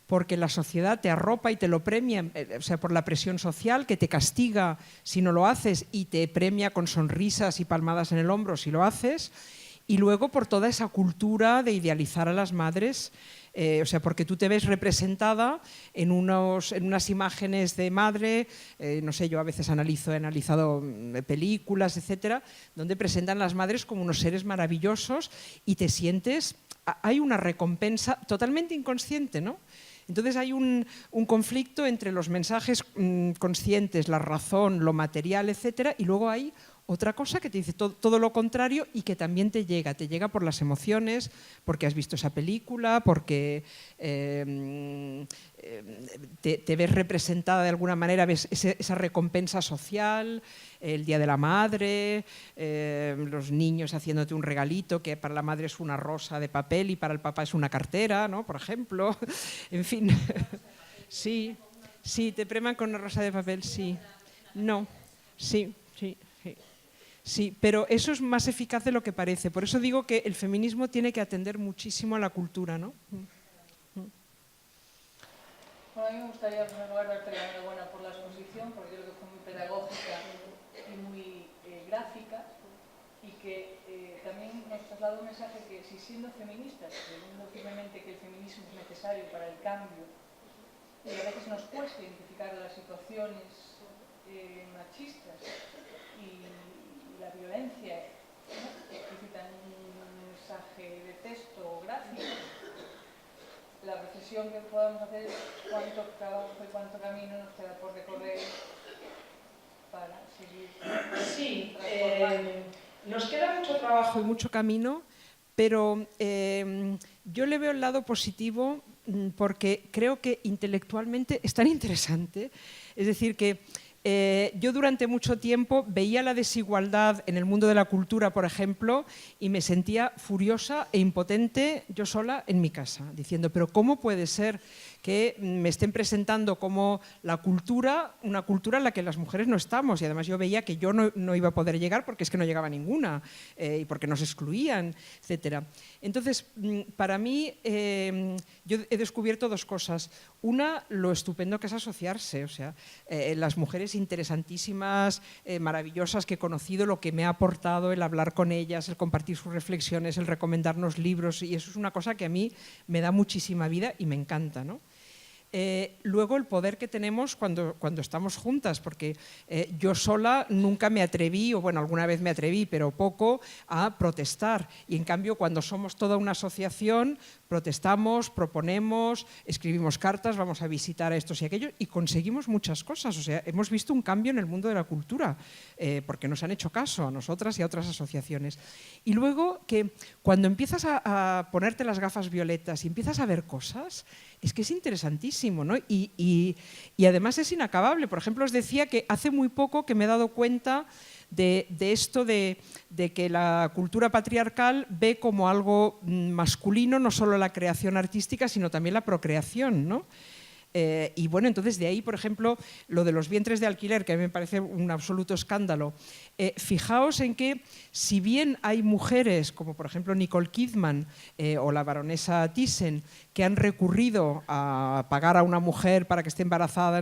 porque la sociedad te arropa y te lo premia, o sea, por la presión social que te castiga si no lo haces y te premia con sonrisas y palmadas en el hombro si lo haces, y luego por toda esa cultura de idealizar a las madres, o sea, porque tú te ves representada en unas imágenes de madre, no sé, yo a veces he analizado películas, etcétera, donde presentan a las madres como unos seres maravillosos y te sientes, hay una recompensa totalmente inconsciente, ¿no? Entonces hay un conflicto entre los mensajes conscientes, la razón, lo material, etcétera, y luego hay otra cosa que te dice todo lo contrario y que también te llega por las emociones, porque has visto esa película, porque te ves representada de alguna manera, ves esa recompensa social, el Día de la Madre, los niños haciéndote un regalito que para la madre es una rosa de papel y para el papá es una cartera, ¿no? Por ejemplo. En fin, sí, te preman con una rosa de papel, sí. No, sí. Sí, pero eso es más eficaz de lo que parece. Por eso digo que el feminismo tiene que atender muchísimo a la cultura, ¿no? Bueno, a mí me gustaría, en primer lugar, darte la enhorabuena por la exposición, porque creo que fue muy pedagógica y muy gráfica, y que también nos trasladó un mensaje que, si siendo feministas, creyendo firmemente que el feminismo es necesario para el cambio, y a veces nos cuesta identificar las situaciones machistas y la violencia, ¿no?, que explicitan un mensaje de texto o gráfico, la reflexión que podamos hacer es cuánto trabajo y cuánto camino nos queda por recorrer para seguir transformando. Nos queda mucho trabajo y mucho camino, pero yo le veo el lado positivo porque creo que intelectualmente es tan interesante. Es decir, que yo durante mucho tiempo veía la desigualdad en el mundo de la cultura, por ejemplo, y me sentía furiosa e impotente yo sola en mi casa, diciendo, pero ¿cómo puede ser que me estén presentando como la cultura, una cultura en la que las mujeres no estamos? Y además yo veía que yo no iba a poder llegar porque es que no llegaba ninguna y porque nos excluían, etcétera. Entonces, para mí, yo he descubierto dos cosas. Una, lo estupendo que es asociarse, o sea, las mujeres interesantísimas, maravillosas que he conocido, lo que me ha aportado el hablar con ellas, el compartir sus reflexiones, el recomendarnos libros, y eso es una cosa que a mí me da muchísima vida y me encanta, ¿no? Luego el poder que tenemos cuando estamos juntas, porque yo sola nunca me atreví, o bueno, alguna vez me atreví, pero poco, a protestar. Y en cambio, cuando somos toda una asociación, protestamos, proponemos, escribimos cartas, vamos a visitar a estos y aquellos y conseguimos muchas cosas. O sea, hemos visto un cambio en el mundo de la cultura, porque nos han hecho caso a nosotras y a otras asociaciones. Y luego que cuando empiezas a ponerte las gafas violetas y empiezas a ver cosas, es que es interesantísimo, ¿no? Y además es inacabable. Por ejemplo, os decía que hace muy poco que me he dado cuenta de esto de que la cultura patriarcal ve como algo masculino no solo la creación artística, sino también la procreación, ¿no? Y bueno, entonces de ahí, por ejemplo, lo de los vientres de alquiler, que a mí me parece un absoluto escándalo. Fijaos en que, si bien hay mujeres, como por ejemplo Nicole Kidman o la baronesa Thyssen, que han recurrido a pagar a una mujer para que esté embarazada,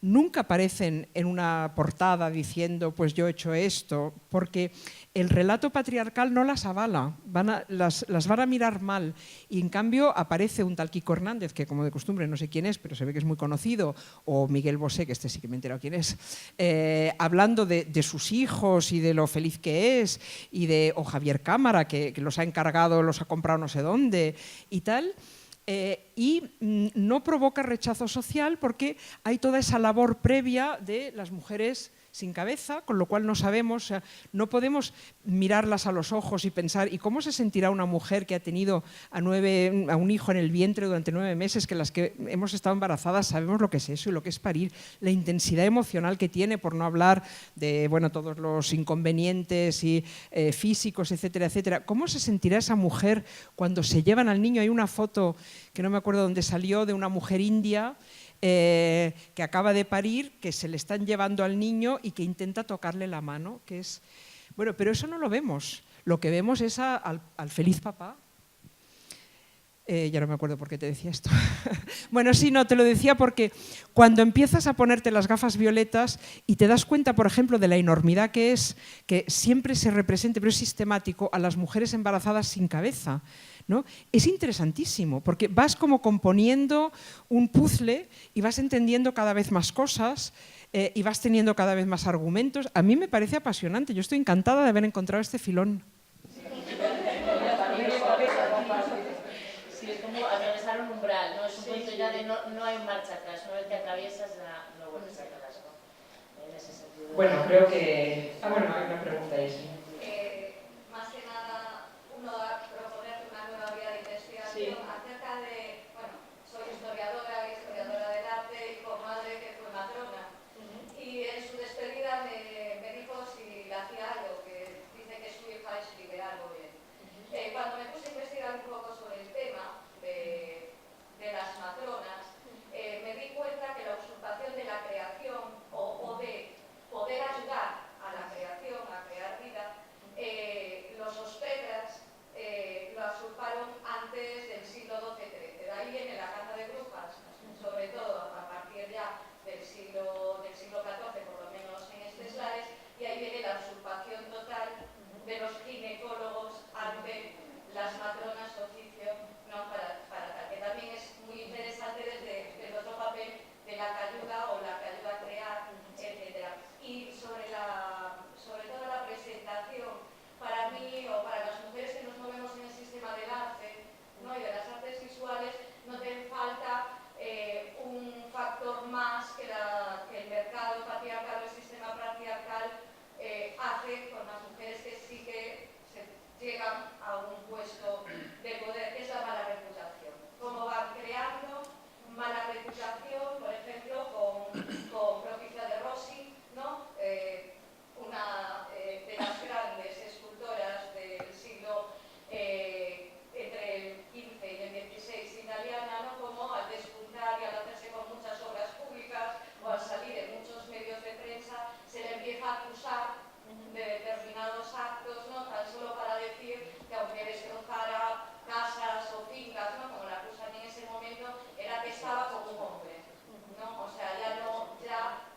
nunca aparecen en una portada diciendo, pues yo he hecho esto, porque el relato patriarcal no las avala, las van a mirar mal. Y en cambio aparece un tal Kiko Hernández, que como de costumbre no sé quién es, pero se ve que es muy conocido, o Miguel Bosé, que este sí que me he enterado quién es, hablando de sus hijos y de lo feliz que es, o Javier Cámara, que los ha encargado, los ha comprado no sé dónde y tal. Y no provoca rechazo social porque hay toda esa labor previa de las mujeres sin cabeza, con lo cual no sabemos, o sea, no podemos mirarlas a los ojos y pensar ¿y cómo se sentirá una mujer que ha tenido a un hijo en el vientre durante 9 meses, que las que hemos estado embarazadas sabemos lo que es eso y lo que es parir, la intensidad emocional que tiene, por no hablar de todos los inconvenientes y, físicos, etcétera, etcétera. ¿Cómo se sentirá esa mujer cuando se llevan al niño? Hay una foto que no me acuerdo dónde salió, de una mujer india que acaba de parir, que se le están llevando al niño y que intenta tocarle la mano, que es... Bueno, pero eso no lo vemos. Lo que vemos es al feliz papá. Ya no me acuerdo por qué te decía esto. Bueno, sí, no, te lo decía porque cuando empiezas a ponerte las gafas violetas y te das cuenta, por ejemplo, de la enormidad que es que siempre se represente, pero es sistemático, a las mujeres embarazadas sin cabeza, ¿no? Es interesantísimo porque vas como componiendo un puzzle y vas entendiendo cada vez más cosas y vas teniendo cada vez más argumentos. A mí me parece apasionante, yo estoy encantada de haber encontrado este filón. Sí, es como atravesar un umbral, ¿no? Es un punto ya de no hay marcha atrás, una vez que atraviesas ya no vuelves atrás, ¿no? En ese sentido. Bueno, creo que... bueno, hay una pregunta ahí, sí. Más que nada, uno va a proponer una nueva vía de investigación acerca de, bueno, soy historiadora del arte y comadre que fue matrona. Y en su despedida me dijo si le hacía algo, que dice que su hija escribe algo bien. Cuando me puse a investigar un poco sobre el tema de las matronas, me di cuenta que la usurpación de la creación o de poder ayudar a la creación, a crear vida, los obstetras lo usurparon antes del siglo XII-XIII. De ahí viene la caza de brujas, sobre todo a partir ya del siglo XIV, por lo menos en estos lares, y ahí viene la usurpación total de los ginecólogos ante las matronas oficio, no para tal, que también es muy interesante desde el otro papel de la que ayuda o la que ayuda a crear, etc. Y sobre toda la presentación, para mí o para las mujeres que nos movemos en el sistema del arte, ¿no? Y de las artes visuales, no te falta un factor más que el mercado patriarcal o el sistema patriarcal hace con las mujeres que sí que llegan a un puesto de poder, que es la mala reputación. Cómo van creando mala reputación, por ejemplo, con Propicia de Rossi, ¿no? Una de las grandes escultoras del siglo entre el XV y el XVI italiana, ¿no? Como al despuntar y al hacerse con muchas obras públicas o al salir en muchos medios de prensa, se le empieza a acusar de determinados actos, ¿no? Tan solo para decir que aunque destrozara casas o fincas, ¿no? Como la acusan en ese momento, era que estaba como un hombre, ¿no? O sea, ya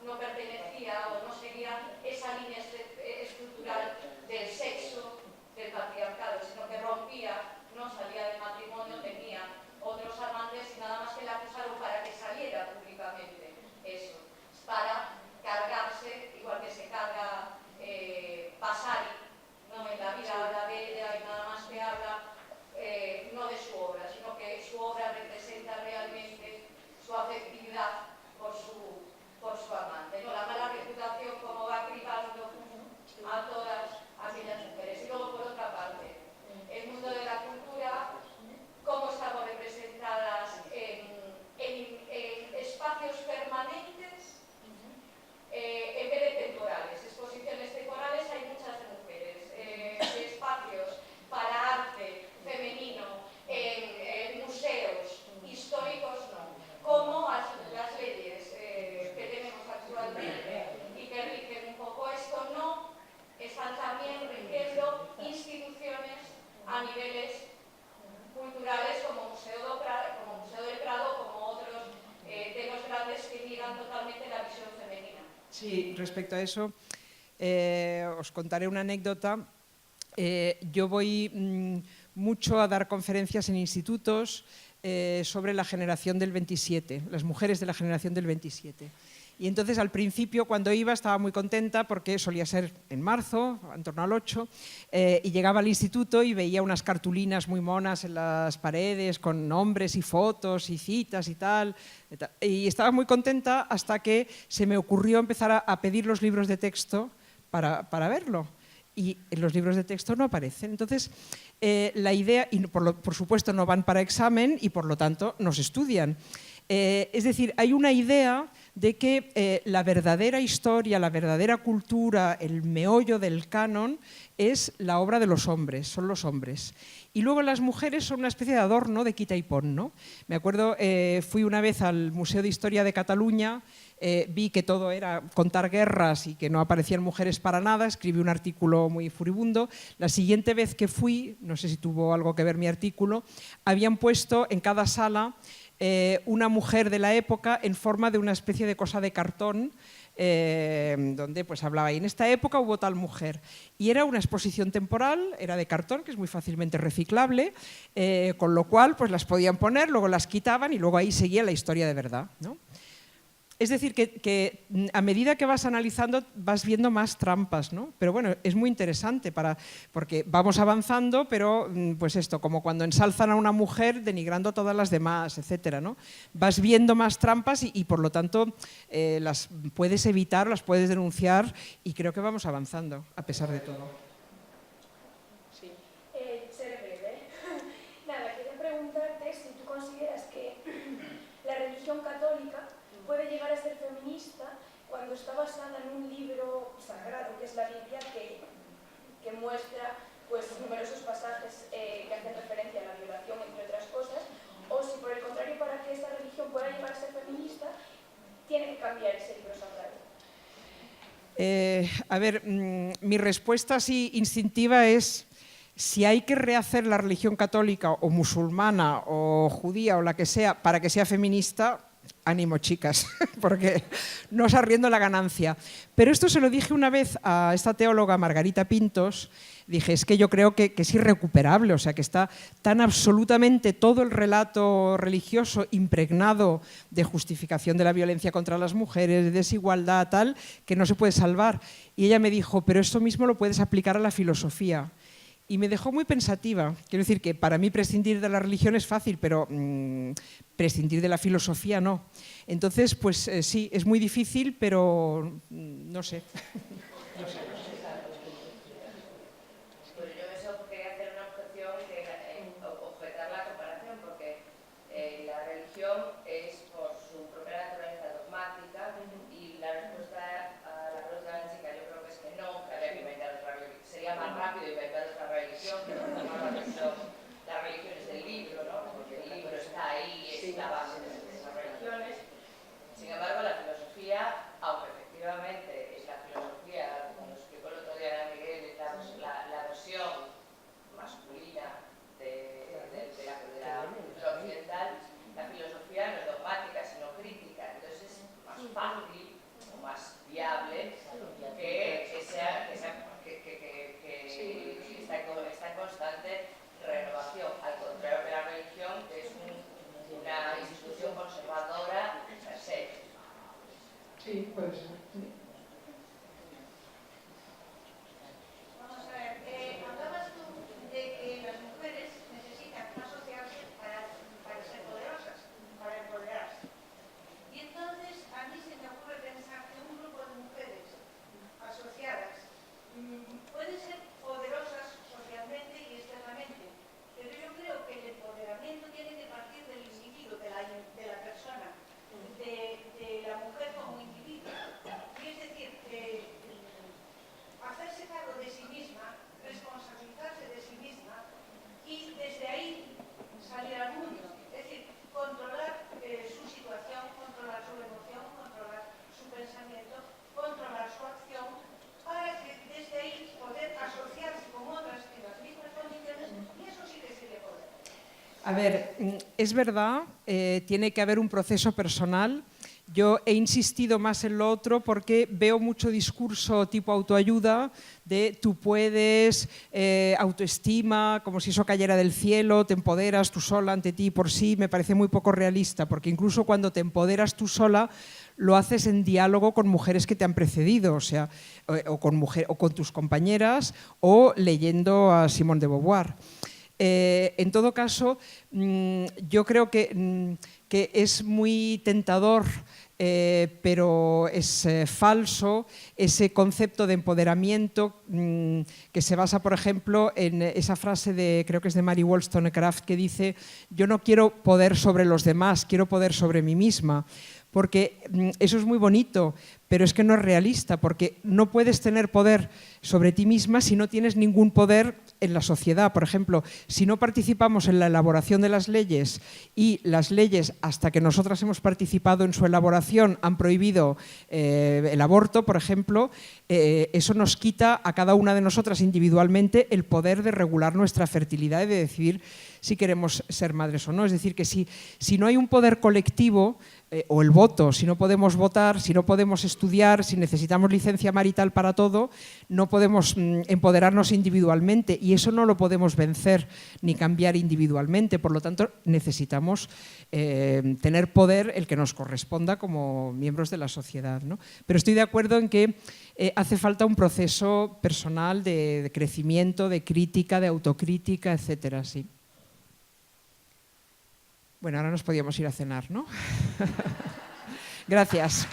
no pertenecía o no seguía esa línea estructural del sexo, del patriarcado, sino que rompía, no salía del matrimonio, tenía otros amantes y nada más que la acusaron para que saliera públicamente eso, para cargarse, igual que se carga Vasari, ¿no? En la vida habla de ella y nada más que habla no de su obra, sino que su obra representa realmente su afectividad por su amante, ¿no? La mala reputación como va cribando a todas aquellas mujeres. Y luego, por otra parte, el mundo de la cultura, cómo estamos representadas en espacios permanentes en vez de temporales. Exposiciones temporales hay muchas de mujeres, espacios para arte femenino, en museos históricos no, como las leyes que tenemos actualmente y que rigen un poco esto, no están también rigiendo instituciones a niveles culturales como Museo del Prado, como otros de los grandes que niegan totalmente la visión femenina. Sí, respecto a eso, os contaré una anécdota. yo voy mucho a dar conferencias en institutos sobre la generación del 27, las mujeres de la generación del 27. Y entonces al principio cuando iba estaba muy contenta porque solía ser en marzo, en torno al 8, y llegaba al instituto y veía unas cartulinas muy monas en las paredes con nombres y fotos y citas y tal. Y estaba muy contenta hasta que se me ocurrió empezar a pedir los libros de texto para verlo. Y en los libros de texto no aparecen. Entonces, la idea, y por supuesto no van para examen y por lo tanto no se estudian. Es decir, hay una idea de que la verdadera historia, la verdadera cultura, el meollo del canon es la obra de los hombres, son los hombres. Y luego las mujeres son una especie de adorno de quita y pon, ¿no? Me acuerdo, fui una vez al Museo de Historia de Cataluña, vi que todo era contar guerras y que no aparecían mujeres para nada, escribí un artículo muy furibundo. La siguiente vez que fui, no sé si tuvo algo que ver mi artículo, habían puesto en cada sala una mujer de la época en forma de una especie de cosa de cartón donde pues hablaba, y en esta época hubo tal mujer. Y era una exposición temporal, era de cartón, que es muy fácilmente reciclable, con lo cual pues las podían poner, luego las quitaban y luego ahí seguía la historia de verdad, ¿no? Es decir, que a medida que vas analizando vas viendo más trampas, ¿no? Pero bueno, es muy interesante porque vamos avanzando, pero pues esto, como cuando ensalzan a una mujer denigrando a todas las demás, etcétera, ¿no? Vas viendo más trampas y por lo tanto las puedes evitar, las puedes denunciar y creo que vamos avanzando a pesar de todo. Sí. Ser breve. Nada, quería preguntarte si tú consideras que la religión católica puede llegar a ser feminista cuando está basada en un libro sagrado, que es la Biblia, que muestra pues, numerosos pasajes que hacen referencia a la violación, entre otras cosas, o si por el contrario, para que esta religión pueda llegar a ser feminista, tiene que cambiar ese libro sagrado. A ver, mi respuesta así instintiva es: si hay que rehacer la religión católica o musulmana o judía o la que sea para que sea feminista, ánimo, chicas, porque no os arriendo la ganancia. Pero esto se lo dije una vez a esta teóloga Margarita Pintos, dije, es que yo creo que es irrecuperable, o sea, que está tan absolutamente todo el relato religioso impregnado de justificación de la violencia contra las mujeres, de desigualdad, tal, que no se puede salvar. Y ella me dijo, pero esto mismo lo puedes aplicar a la filosofía. Y me dejó muy pensativa. Quiero decir que para mí prescindir de la religión es fácil, pero prescindir de la filosofía no. Entonces, pues sí, es muy difícil, pero no sé. No sé. Pues yo eso quería hacer una objeción, objetar la comparación, porque la religión es por su propia naturaleza dogmática y la respuesta a la pregunta de la chica yo creo que es que no, que había que inventar otra religión. Sería más rápido inventar otra religión, pero la religión es el libro, ¿no? Porque el libro está ahí, es la base de esas religiones. Sin embargo, la filosofía, aunque efectivamente es la filosofía, como lo explicó el otro día Miguel, la versión masculina de la cultura occidental, la filosofía no es dogmática, sino crítica. Entonces es más fácil o más viable que está en constante renovación, al contrario que la religión, que es una institución conservadora per se. Sí, puede ser. Vamos a ver, hablabas tú de que las mujeres necesitan asociarse para ser poderosas, para empoderarse. Y entonces a mí se me ocurre pensar que un grupo de mujeres asociadas pueden ser poderosas socialmente y externamente, pero yo creo que el empoderamiento tiene que partir del individuo, de la persona, de la mujer como individuo. Y es decir, hacerse cargo de sí misma, responsabilizarse de sí misma y desde ahí salir al mundo. Es decir, controlar su situación, controlar su emoción, controlar su pensamiento, controlar su acción, para que desde ahí poder asociarse con otras en las mismas condiciones, y eso sí que sería poder. A ver, es verdad, tiene que haber un proceso personal. Yo he insistido más en lo otro porque veo mucho discurso tipo autoayuda de tú puedes, autoestima, como si eso cayera del cielo, te empoderas tú sola ante ti por sí. Me parece muy poco realista, porque incluso cuando te empoderas tú sola, lo haces en diálogo con mujeres que te han precedido, o sea, o con tus compañeras, o leyendo a Simone de Beauvoir. En todo caso, yo creo que es muy tentador, pero es falso, ese concepto de empoderamiento que se basa, por ejemplo, en esa frase de, creo que es de Mary Wollstonecraft, que dice: yo no quiero poder sobre los demás, quiero poder sobre mí misma. Porque eso es muy bonito, pero es que no es realista, porque no puedes tener poder sobre ti misma si no tienes ningún poder en la sociedad. Por ejemplo, si no participamos en la elaboración de las leyes y las leyes, hasta que nosotras hemos participado en su elaboración, han prohibido el aborto, por ejemplo, eso nos quita a cada una de nosotras individualmente el poder de regular nuestra fertilidad y de decidir si queremos ser madres o no. Es decir, que si no hay un poder colectivo, o el voto, si no podemos votar, si no podemos estudiar, si necesitamos licencia marital para todo, no podemos empoderarnos individualmente, y eso no lo podemos vencer ni cambiar individualmente. Por lo tanto, necesitamos tener poder, el que nos corresponda como miembros de la sociedad, ¿no? Pero estoy de acuerdo en que hace falta un proceso personal de crecimiento, de crítica, de autocrítica, etcétera, sí. Bueno, ahora nos podíamos ir a cenar, ¿no? Gracias.